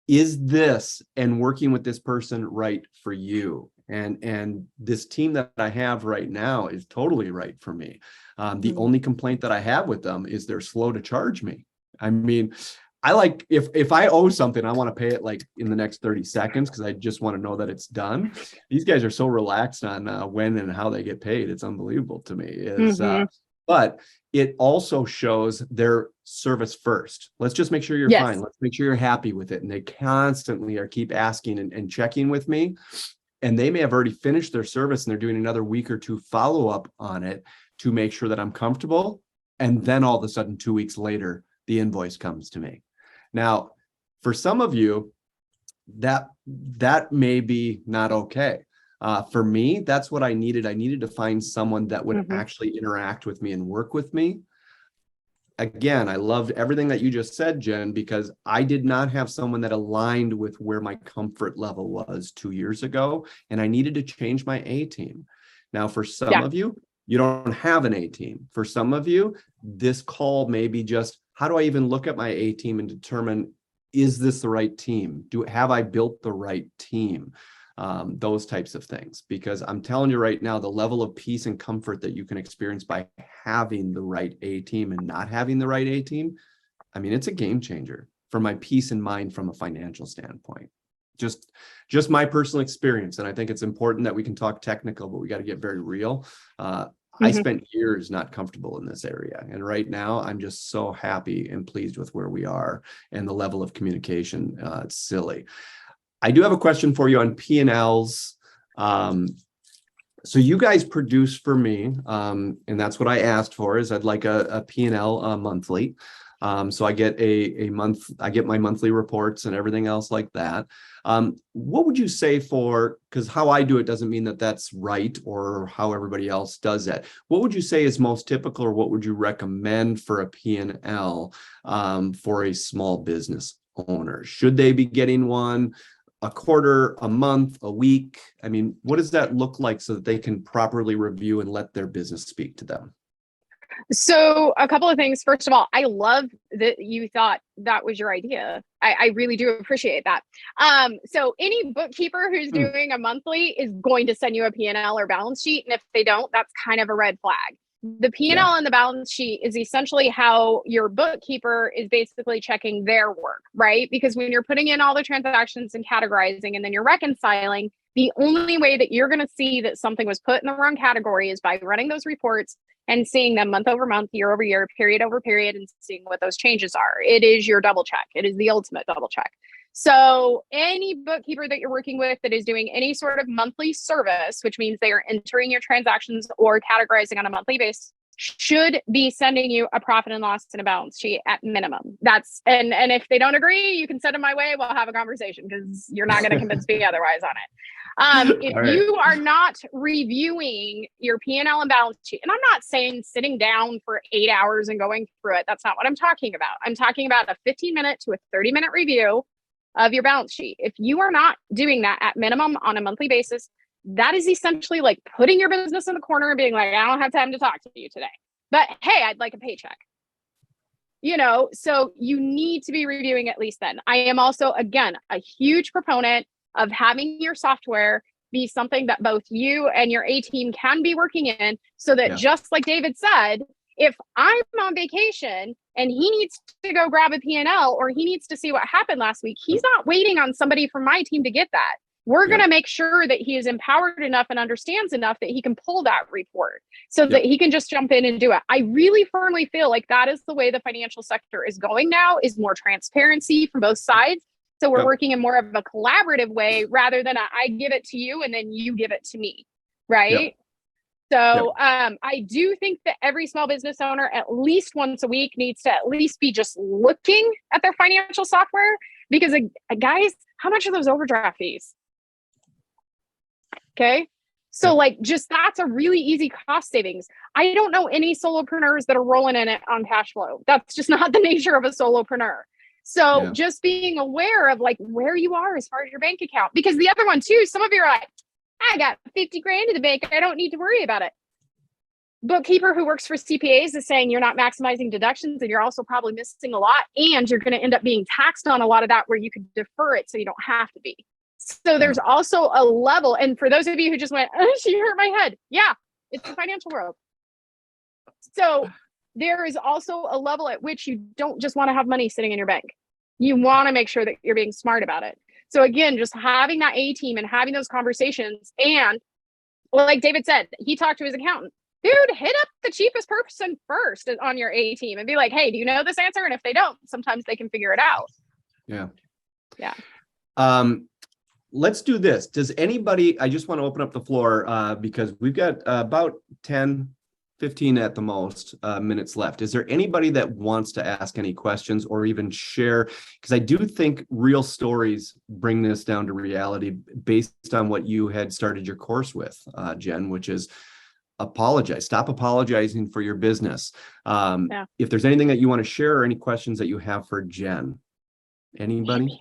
A: Is this and working with this person right for you? And this team that I have right now is totally right for me. The only complaint that I have with them is they're slow to charge me. I mean, I like, if I owe something, I want to pay it like in the next 30 seconds because I just want to know that it's done. These guys are so relaxed on when and how they get paid. It's unbelievable to me. But it also shows their service first. Let's just make sure you're fine. Let's make sure you're happy with it. And they constantly keep asking and checking with me. And they may have already finished their service and they're doing another week or 2 follow up on it to make sure that I'm comfortable. And then all of a sudden, 2 weeks later, the invoice comes to me. Now, for some of you, that may be not okay. For me, that's what I needed. I needed to find someone that would actually interact with me and work with me. Again, I loved everything that you just said, Jen, because I did not have someone that aligned with where my comfort level was 2 years ago, and I needed to change my A team. Now, for some of you, you don't have an A team. For some of you, this call may be just, how do I even look at my A team and determine, is this the right team? Have I built the right team? Those types of things, because I'm telling you right now, the level of peace and comfort that you can experience by having the right A team and not having the right A team, I mean, it's a game changer for my peace and mind from a financial standpoint. Just my personal experience. And I think it's important that we can talk technical, but we got to get very real. I spent years not comfortable in this area. And right now I'm just so happy and pleased with where we are and the level of communication. It's silly. I do have a question for you on P&Ls. So you guys produce for me, and that's what I asked for, is I'd like a P&L monthly. So I get I get my monthly reports and everything else like that. What would you say because how I do it doesn't mean that that's right or how everybody else does that. What would you say is most typical, or what would you recommend for a P&L for a small business owner? Should they be getting one a quarter, a month, a week? I mean, what does that look like so that they can properly review and let their business speak to them?
B: So a couple of things. First of all, I love that you thought that was your idea. I really do appreciate that. So any bookkeeper who's doing a monthly is going to send you a P&L or balance sheet. And if they don't, that's kind of a red flag. The P&L and the balance sheet is essentially how your bookkeeper is basically checking their work, right? Because when you're putting in all the transactions and categorizing and then you're reconciling, the only way that you're going to see that something was put in the wrong category is by running those reports and seeing them month over month, year over year, period over period, and seeing what those changes are. It is your double check. It is the ultimate double check. So any bookkeeper that you're working with that is doing any sort of monthly service, which means they are entering your transactions or categorizing on a monthly basis, should be sending you a profit and loss and a balance sheet at minimum. And if they don't agree, you can send them my way. We'll have a conversation because you're not going to convince me otherwise on it. If you are not reviewing your P&L and balance sheet, and I'm not saying sitting down for 8 hours and going through it, that's not what I'm talking about. I'm talking about a 15-minute to a 30-minute review of your balance sheet. If you are not doing that at minimum on a monthly basis, that is essentially like putting your business in the corner and being like, I don't have time to talk to you today, but hey, I'd like a paycheck. So you need to be reviewing at least then. I am also, again, a huge proponent of having your software be something that both you and your A team can be working in, so that just like David said, if I'm on vacation and he needs to go grab a P&L or he needs to see what happened last week, he's not waiting on somebody from my team to get that. We're going to make sure that he is empowered enough and understands enough that he can pull that report so that he can just jump in and do it. I really firmly feel like that is the way the financial sector is going now, is more transparency from both sides, So we're
A: Yep.
B: working in more of a collaborative way rather than I give it to you and then you give it to me, right? So I do think that every small business owner at least once a week needs to at least be just looking at their financial software, because guys, how much are those overdraft fees? Okay. So like just that's a really easy cost savings. I don't know any solopreneurs that are rolling in it on cash flow. That's just not the nature of a solopreneur. So just being aware of like where you are as far as your bank account, because the other one too, some of you are like, I got 50 grand in the bank. I don't need to worry about it. Bookkeeper who works for CPAs is saying you're not maximizing deductions and you're also probably missing a lot, and you're going to end up being taxed on a lot of that where you could defer it so you don't have to be. So there's also a level. And for those of you who just went, oh, she hurt my head. Yeah, it's the financial world. So there is also a level at which you don't just want to have money sitting in your bank. You want to make sure that you're being smart about it. So again, just having that A team and having those conversations. And like David said, he talked to his accountant. Dude, hit up the cheapest person first on your A team and be like, hey, do you know this answer? And if they don't, sometimes they can figure it out. Yeah.
A: Let's do this. Does anybody, I just want to open up the floor because we've got about 10, 15 at the most minutes left. Is there anybody that wants to ask any questions or even share? Because I do think real stories bring this down to reality based on what you had started your course with, Jen, which is apologize. Stop apologizing for your business. If there's anything that you want to share or any questions that you have for Jen, anybody?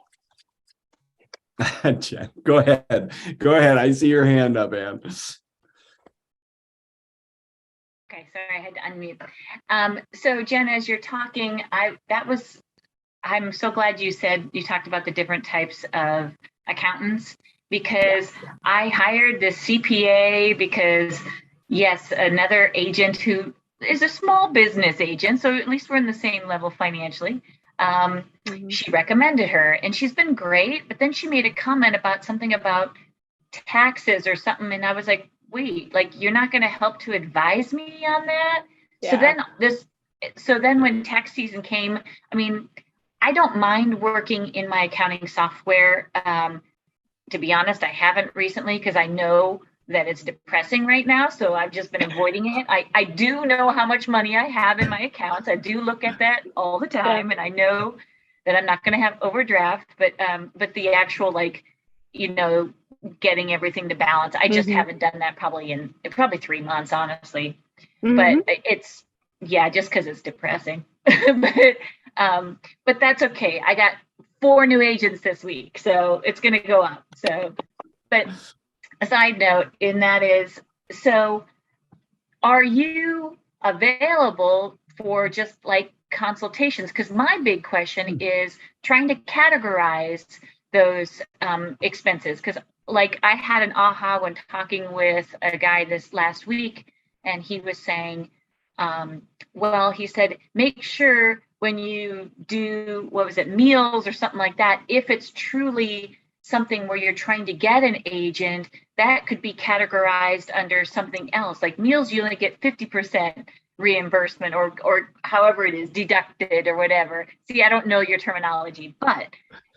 A: Jen, go ahead. Go ahead. I see your hand up, Ann.
C: Okay, sorry, I had to unmute. So Jen, as you're talking, I'm so glad you talked about the different types of accountants, because I hired this CPA because yes, another agent who is a small business agent, so at least we're in the same level financially. She recommended her and she's been great, but then she made a comment about something about taxes or something. And I was like, wait, like you're not going to help to advise me on that? So then when tax season came, I mean, I don't mind working in my accounting software. To be honest, I haven't recently because I know that it's depressing right now. So I've just been avoiding it. I do know how much money I have in my accounts. I do look at that all the time. And I know that I'm not going to have overdraft, but the actual, like, you know, getting everything to balance, I just haven't done that probably in 3 months, honestly. But it's, just because it's depressing. But that's okay. I got 4 new agents this week, so it's going to go up. So, but a side note in that is, so are you available for just like consultations? Because my big question is trying to categorize those expenses. Because like I had an aha when talking with a guy this last week, and he was saying, well, he said, make sure when you do, what was it, meals or something like that, if it's truly something where you're trying to get an agent, that could be categorized under something else. Like meals, you only get 50% reimbursement or however it is, deducted or whatever. See, I don't know your terminology,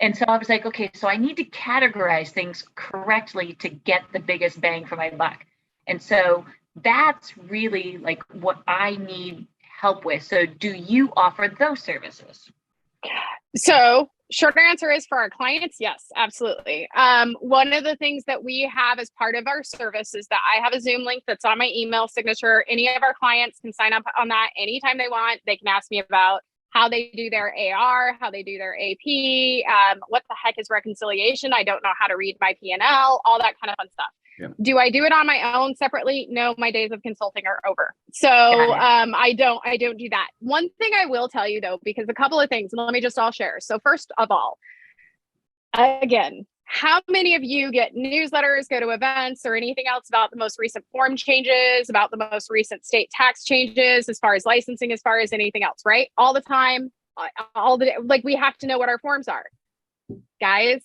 C: and so I was like, okay, so I need to categorize things correctly to get the biggest bang for my buck. And so that's really like what I need help with. So do you offer those services?
B: So short answer is for our clients, yes, absolutely. One of the things that we have as part of our service is that I have a Zoom link that's on my email signature. Any of our clients can sign up on that anytime they want. They can ask me about how they do their AR, how they do their AP, what the heck is reconciliation? I don't know how to read my P&L, all that kind of fun stuff. Yeah. Do I do it on my own separately? No, my days of consulting are over. So I don't do that. One thing I will tell you though, because a couple of things, and let me just all share. So first of all, again, how many of you get newsletters, go to events or anything else about the most recent form changes, about the most recent state tax changes, as far as licensing, as far as anything else, right? All the time, like we have to know what our forms are. Guys,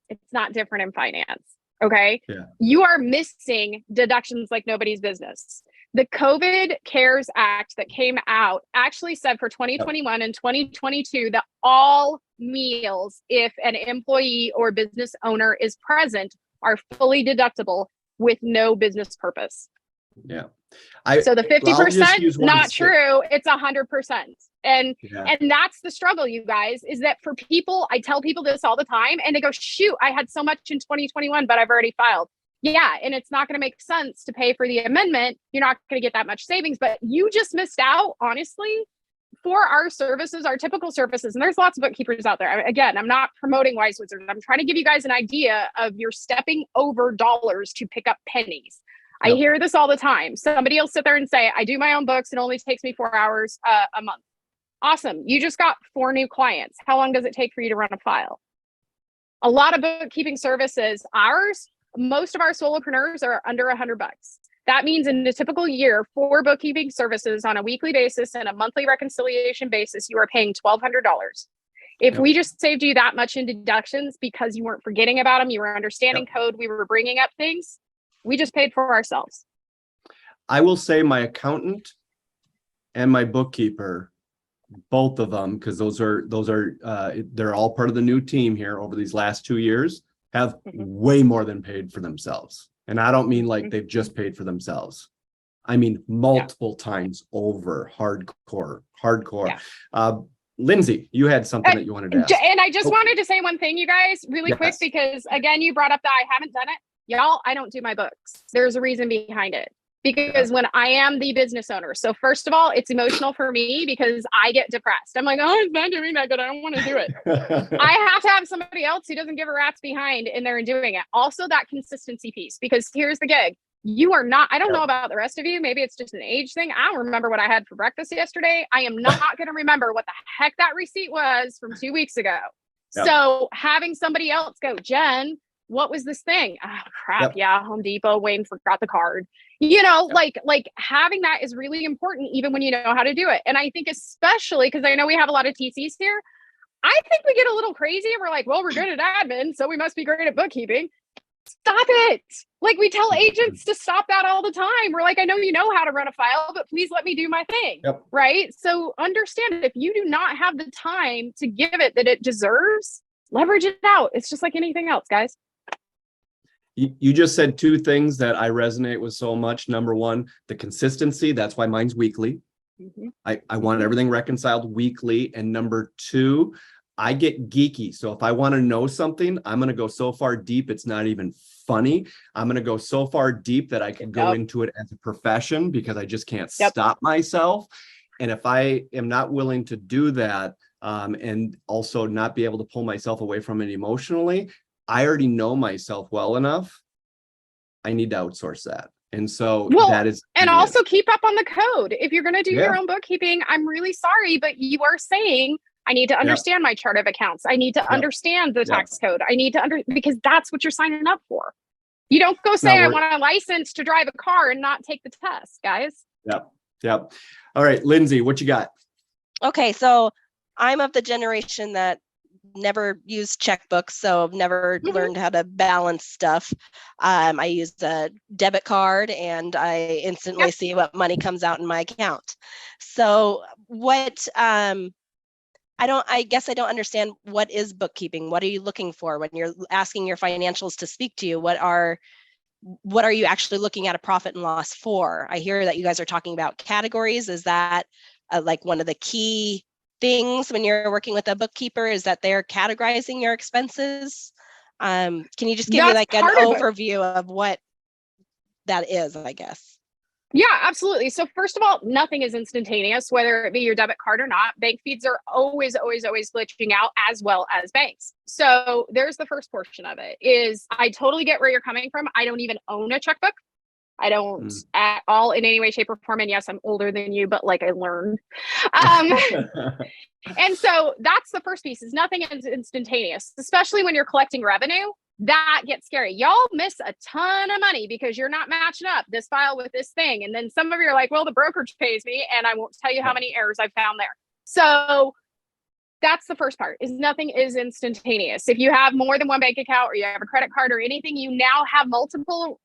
B: it's not different in finance. Okay. Yeah. You are missing deductions like nobody's business. The COVID CARES Act that came out actually said for 2021 and 2022 that all meals, if an employee or business owner is present, are fully deductible with no business purpose.
A: Yeah.
B: So the 50%, not true. It's 100%. And that's the struggle, you guys, is that for people, I tell people this all the time and they go, shoot, I had so much in 2021, but I've already filed. Yeah. And it's not going to make sense to pay for the amendment. You're not going to get that much savings, but you just missed out, honestly, for our services, our typical services. And there's lots of bookkeepers out there. Again, I'm not promoting Wize-Wizards. I'm trying to give you guys an idea of you're stepping over dollars to pick up pennies. Yep. I hear this all the time. Somebody will sit there and say, I do my own books. It only takes me 4 hours a month. Awesome. You just got 4 new clients. How long does it take for you to run a file? A lot of bookkeeping services, most of our solopreneurs are under $100. That means in a typical year, 4 bookkeeping services on a weekly basis and a monthly reconciliation basis, you are paying $1,200. If we just saved you that much in deductions because you weren't forgetting about them, you were understanding code, we were bringing up things, we just paid for ourselves.
A: I will say my accountant and my bookkeeper, both of them, because those are they're all part of the new team here over these last 2 years, have way more than paid for themselves. And I don't mean like they've just paid for themselves. I mean multiple times over. Hardcore. Lindsay, you had something that you wanted to ask.
B: And I just wanted to say one thing, you guys, really quick, because again, you brought up that I haven't done it. Y'all, I don't do my books. There's a reason behind it. Because when I am the business owner, so first of all, it's emotional for me because I get depressed. I'm like, oh, it's not doing that good. I don't want to do it. I have to have somebody else who doesn't give a rat's behind in there and doing it. Also that consistency piece, because here's the gig. You are not, I don't know about the rest of you. Maybe it's just an age thing. I don't remember what I had for breakfast yesterday. I am not going to remember what the heck that receipt was from 2 weeks ago. So having somebody else go, Jen, what was this thing? Oh, crap. Yeah. Home Depot, Wayne forgot the card. You know, like having that is really important, even when you know how to do it. And I think especially because I know we have a lot of TCs here, I think we get a little crazy and we're like, well, we're good at admin, so we must be great at bookkeeping. Stop it. Like we tell agents to stop that all the time. We're like, I know you know how to run a file, but please let me do my thing. Right. So understand, if you do not have the time to give it that it deserves, leverage it out. It's just like anything else, guys.
A: You just said 2 things that I resonate with so much. Number one, the consistency. That's why mine's weekly. I want everything reconciled weekly. And number 2, I get geeky. So if I want to know something, I'm going to go so far deep, it's not even funny. I'm going to go so far deep that I can go into it as a profession because I just can't stop myself. And if I am not willing to do that, and also not be able to pull myself away from it emotionally, I already know myself well enough. I need to outsource that. And so that is. And
B: also keep up on the code. If you're going to do your own bookkeeping, I'm really sorry, but you are saying, I need to understand my chart of accounts. I need to understand the tax code. I need to because that's what you're signing up for. You don't go say, I want a license to drive a car and not take the test, guys.
A: All right, Lindsay, what you got?
D: Okay. So I'm of the generation that never used checkbooks, so I've never learned how to balance stuff. I use a debit card and I instantly see what money comes out in my account. So what I guess I don't understand, what is bookkeeping? What are you looking for when you're asking your financials to speak to you? What are you actually looking at a profit and loss for? I hear that you guys are talking about categories. Is that like one of the key things when you're working with a bookkeeper, is that they're categorizing your expenses? Can you just give me like an overview of what that is, I guess?
B: Yeah, absolutely. So first of all, nothing is instantaneous, whether it be your debit card or not. Bank feeds are always glitching out, as well as banks. So there's the first portion of it. Is I totally get where you're coming from. I don't even own a checkbook. I don't at all in any way, shape, or form. And yes, I'm older than you, but like I learned. And so that's the first piece, is nothing is instantaneous, especially when you're collecting revenue. That gets scary. Y'all miss a ton of money because you're not matching up this file with this thing. And then some of you are like, well, the brokerage pays me, and I won't tell you how many errors I've found there. So that's the first part, is nothing is instantaneous. If you have more than one bank account or you have a credit card or anything, you now have multiple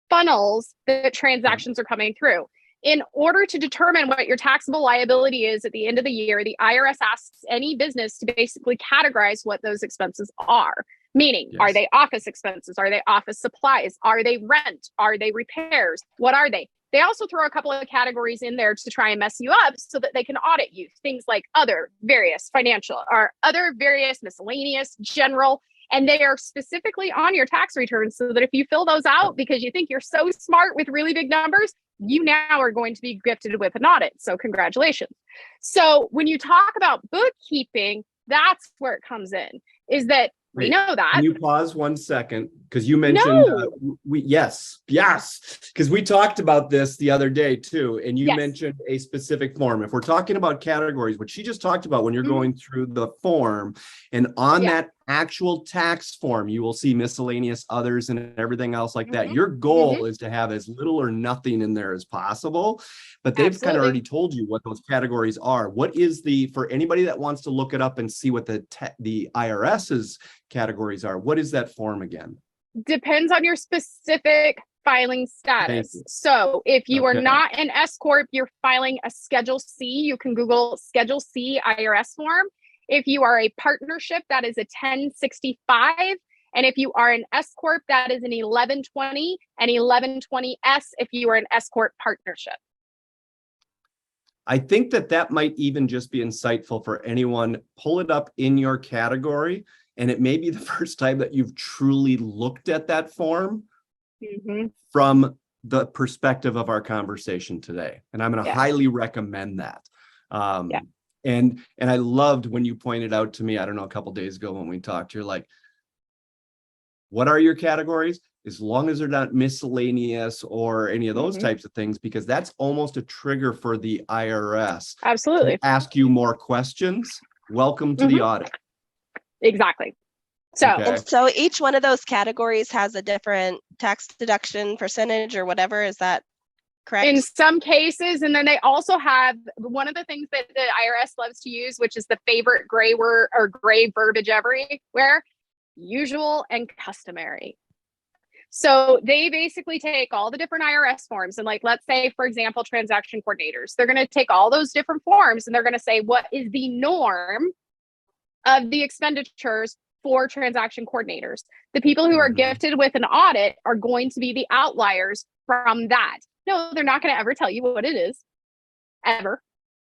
B: funnels that transactions are coming through. In order to determine what your taxable liability is at the end of the year, the IRS asks any business to basically categorize what those expenses are. Meaning, are they office expenses? Are they office supplies? Are they rent? Are they repairs? What are they? They also throw a couple of categories in there to try and mess you up so that they can audit you. Things like other, various, financial, or other, various, miscellaneous, general, and they are specifically on your tax returns so that if you fill those out because you think you're so smart with really big numbers, you now are going to be gifted with an audit. So congratulations. So when you talk about bookkeeping, that's where it comes in, is that we know that.
A: Can you pause 1 second? Because you mentioned, yes, because we talked about this the other day too. And you mentioned a specific form. If we're talking about categories, what she just talked about when you're going through the form, and on that actual tax form, you will see miscellaneous, others, and everything else like that. Your goal is to have as little or nothing in there as possible, but they've kind of already told you what those categories are. What is for anybody that wants to look it up and see what the IRS's categories are, what is that form again?
B: Depends on your specific filing status. So if you are not an S Corp, you're filing a Schedule C. You can Google Schedule C IRS form. If you are a partnership, that is a 1065. And if you are an S Corp, that is an 1120 and 1120S if you are an S Corp partnership.
A: I think that might even just be insightful for anyone. Pull it up in your category, and it may be the first time that you've truly looked at that form from the perspective of our conversation today. And I'm going to highly recommend that. And I loved when you pointed out to me, I don't know, a couple of days ago when we talked, you're like, what are your categories? As long as they're not miscellaneous or any of those types of things, because that's almost a trigger for the IRS.
B: Absolutely.
A: To ask you more questions. Welcome to the audit.
B: Exactly. So,
D: and so each one of those categories has a different tax deduction percentage or whatever. Is that correct?
B: In some cases, and then they also have one of the things that the IRS loves to use, which is the favorite gray word or gray verbiage everywhere, usual and customary. So they basically take all the different IRS forms and, like, let's say, for example, transaction coordinators, they're going to take all those different forms and they're going to say, what is the norm of the expenditures for transaction coordinators? The people who are gifted with an audit are going to be the outliers from that. No, they're not going to ever tell you what it is, ever,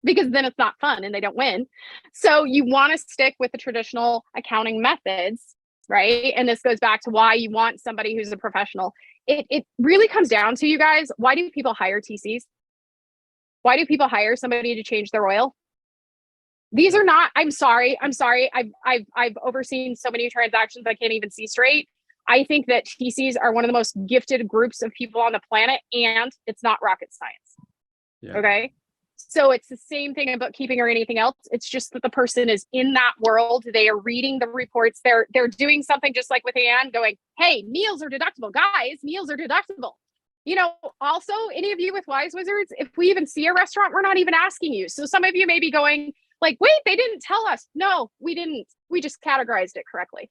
B: because then it's not fun and they don't win. So you want to stick with the traditional accounting methods, right? And this goes back to why you want somebody who's a professional. It really comes down to, you guys, why do people hire TCs? Why do people hire somebody to change their oil? These are not, I'm sorry. I've overseen so many transactions I can't even see straight. I think that TCs are one of the most gifted groups of people on the planet, and it's not rocket science. Okay. So it's the same thing in bookkeeping or anything else. It's just that the person is in that world. They are reading the reports. They're doing something just like with Anne, going, hey, meals are deductible. Guys, meals are deductible. You know, also, any of you with Wize-Wizards, if we even see a restaurant, we're not even asking you. So some of you may be going like, wait, they didn't tell us. No, we didn't. We just categorized it correctly.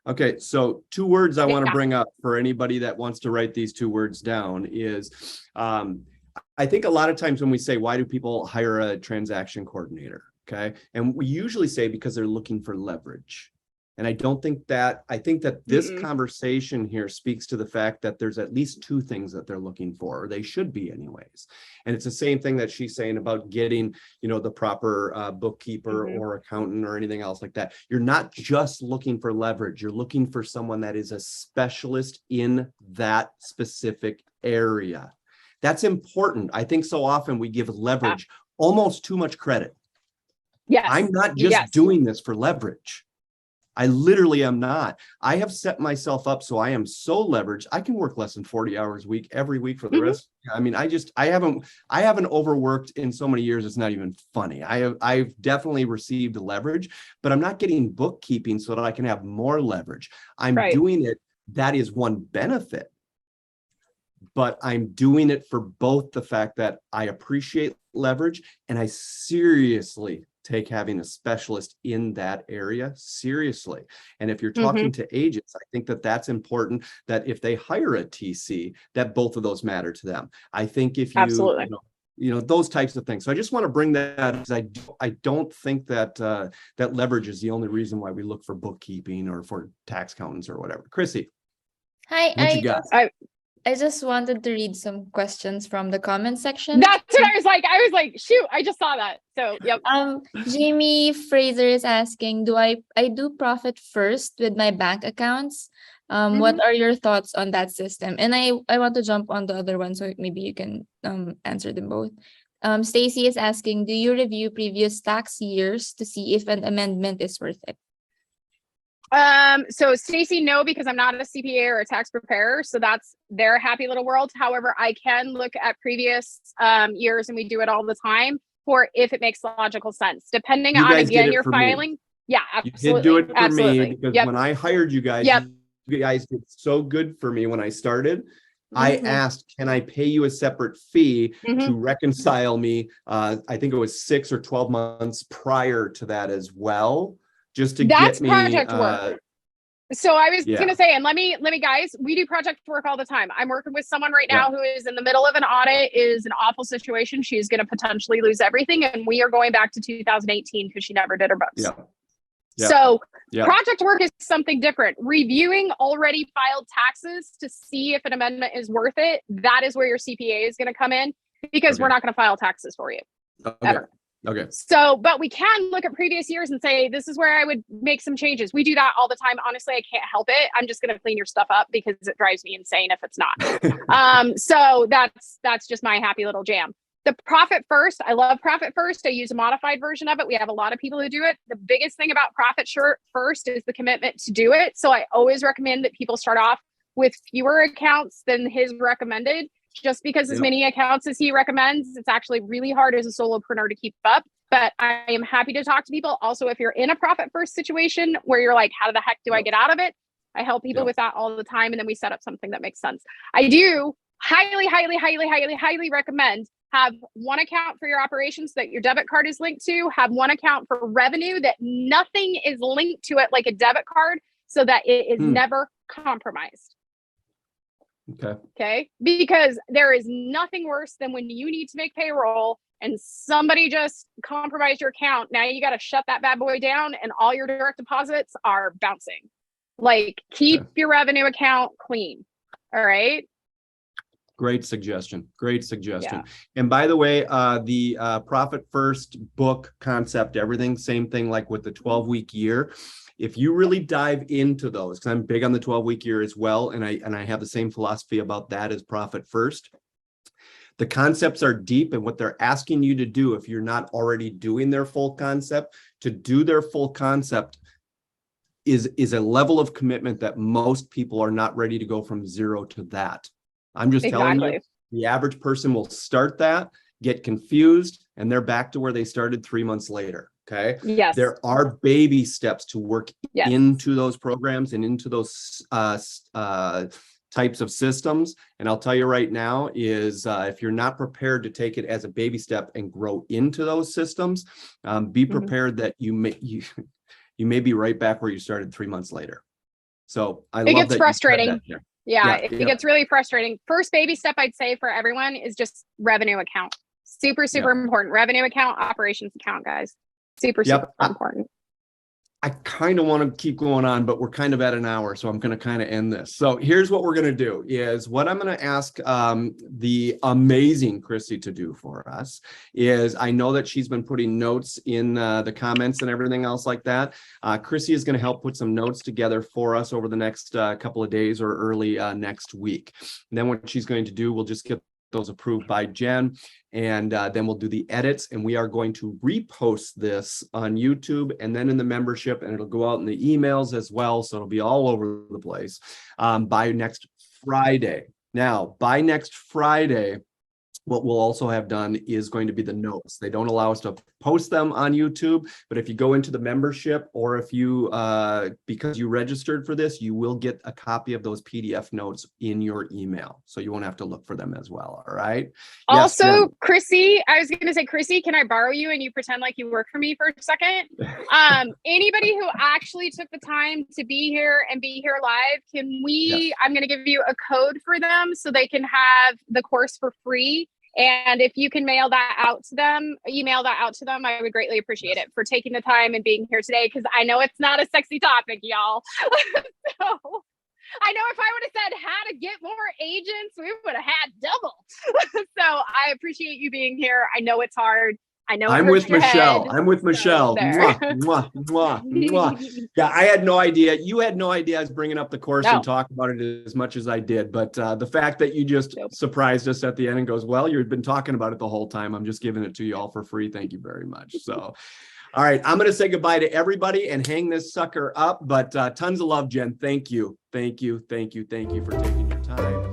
A: Okay, so 2 words I want to bring up for anybody that wants to write these 2 words down is, I think a lot of times when we say, why do people hire a transaction coordinator? Okay. And we usually say because they're looking for leverage. And I think that this conversation here speaks to the fact that there's at least 2 things that they're looking for, or they should be anyways. And it's the same thing that she's saying about getting, the proper bookkeeper or accountant or anything else like that. You're not just looking for leverage. You're looking for someone that is a specialist in that specific area. That's important. I think so often we give leverage almost too much credit.
B: Yes.
A: I'm not just doing this for leverage. I literally am not. I have set myself up so I am so leveraged. I can work less than 40 hours a week every week for the rest. I mean, I haven't overworked in so many years. It's not even funny. I've definitely received leverage, but I'm not getting bookkeeping so that I can have more leverage. I'm doing it. That is one benefit. But I'm doing it for both the fact that I appreciate leverage and I seriously take having a specialist in that area seriously. And if you're talking to agents, I think that that's important, that if they hire a TC, that both of those matter to them. I think if you,
B: Absolutely.
A: those types of things. So I just want to bring that up, because I don't think that that leverage is the only reason why we look for bookkeeping or for tax accountants or whatever. Chrissy,
E: Hi,
A: what you got?
E: I just wanted to read some questions from the comment section.
B: That's what I was like. I was like, shoot, I just saw that. So, yep.
E: Jamie Fraser is asking, do I do profit first with my bank accounts? What are your thoughts on that system? And I want to jump on the other one, so maybe you can answer them both. Stacy is asking, do you review previous tax years to see if an amendment is worth it?
B: So Stacy, no, because I'm not a CPA or a tax preparer, so that's their happy little world. However, I can look at previous years, and we do it all the time, for if it makes logical sense, depending on, again, your filing. Yeah, absolutely.
A: You did do it for me, because
B: Yep.
A: when I hired you guys, you guys did so good for me when I started. I asked, can I pay you a separate fee to reconcile me? I think it was 6 or 12 months prior to that as well, just to
B: That's
A: get me
B: project work. So I was going to say, and let me guys, we do project work all the time. I'm working with someone right now who is in the middle of an audit, is an awful situation. She's going to potentially lose everything. And we are going back to 2018 because she never did her books. So project work is something different. Reviewing already filed taxes to see if an amendment is worth it, that is where your CPA is going to come in, because we're not going to file taxes for you ever.
A: Okay.
B: So, but we can look at previous years and say, this is where I would make some changes. We do that all the time. Honestly, I can't help it. I'm just going to clean your stuff up because it drives me insane if it's not. So that's just my happy little jam. The profit first, I love profit first. I use a modified version of it. We have a lot of people who do it. The biggest thing about profit first is the commitment to do it. So I always recommend that people start off with fewer accounts than his recommended. Just because as many accounts as he recommends, it's actually really hard as a solopreneur to keep up. But I am happy to talk to people. Also, if you're in a profit first situation where you're like, how the heck do I get out of it? I help people with that all the time. And then we set up something that makes sense. I do highly recommend have one account for your operations that your debit card is linked to, have one account for revenue that nothing is linked to it like a debit card, so that it is never compromised. Okay. Because there is nothing worse than when you need to make payroll and somebody just compromised your account. Now you got to shut that bad boy down and all your direct deposits are bouncing. Like, keep your revenue account clean. All right.
A: Great suggestion. Great suggestion. And by the way, the profit first book concept, everything, same thing like with the 12-week year. If you really dive into those, because I'm big on the 12-week year as well, and I have the same philosophy about that as profit first. The concepts are deep, and what they're asking you to do, if you're not already doing their full concept, to do their full concept is a level of commitment that most people are not ready to go from 0 to that. I'm just telling you, the average person will start that, get confused, and they're back to where they started 3 months later. Okay.
B: Yes.
A: There are baby steps to work into those programs and into those types of systems. And I'll tell you right now is if you're not prepared to take it as a baby step and grow into those systems, be prepared that you may be right back where you started 3 months later. So I love that. It gets frustrating.
B: It gets really frustrating. First baby step I'd say for everyone is just revenue account. Super important. Revenue account, operations account, guys. Super important.
A: I kind of want to keep going on, but we're kind of at an hour, so I'm going to kind of end this. So here's what we're going to do is what I'm going to ask the amazing Chrissy to do for us is, I know that she's been putting notes in the comments and everything else like that. Chrissy is going to help put some notes together for us over the next couple of days or early next week. And then what she's going to do, we'll just get those approved by Jen, and then we'll do the edits, and we are going to repost this on YouTube and then in the membership, and it'll go out in the emails as well, so it'll be all over the place by next Friday. Now, by next Friday, what we'll also have done is going to be the notes. They don't allow us to post them on YouTube, but if you go into the membership, or if you, because you registered for this, you will get a copy of those PDF notes in your email. So you won't have to look for them as well. All right.
B: Also,
A: Yes, Jen.
B: Chrissy, I was going to say, Chrissy, can I borrow you and you pretend like you work for me for a second? Anybody who actually took the time to be here and be here live, can we,
A: Yes.
B: I'm going to give you a code for them so they can have the course for free. And if you can email that out to them, I would greatly appreciate it for taking the time and being here today, because I know it's not a sexy topic, y'all. So I know if I would have said how to get more agents, we would have had double. So I appreciate you being here. I know it's hard. I know
A: I'm with Michelle. I'm with Michelle.
B: there.
A: Mwah, mwah, mwah, mwah. Yeah, I had no idea. You had no idea I was bringing up the course
B: No.
A: and talking about it as much as I did. But the fact that you just surprised us at the end and goes, well, you've been talking about it the whole time. I'm just giving it to you all for free. Thank you very much. So, all right, I'm going to say goodbye to everybody and hang this sucker up. But tons of love, Jen. Thank you. Thank you. Thank you. Thank you for taking your time.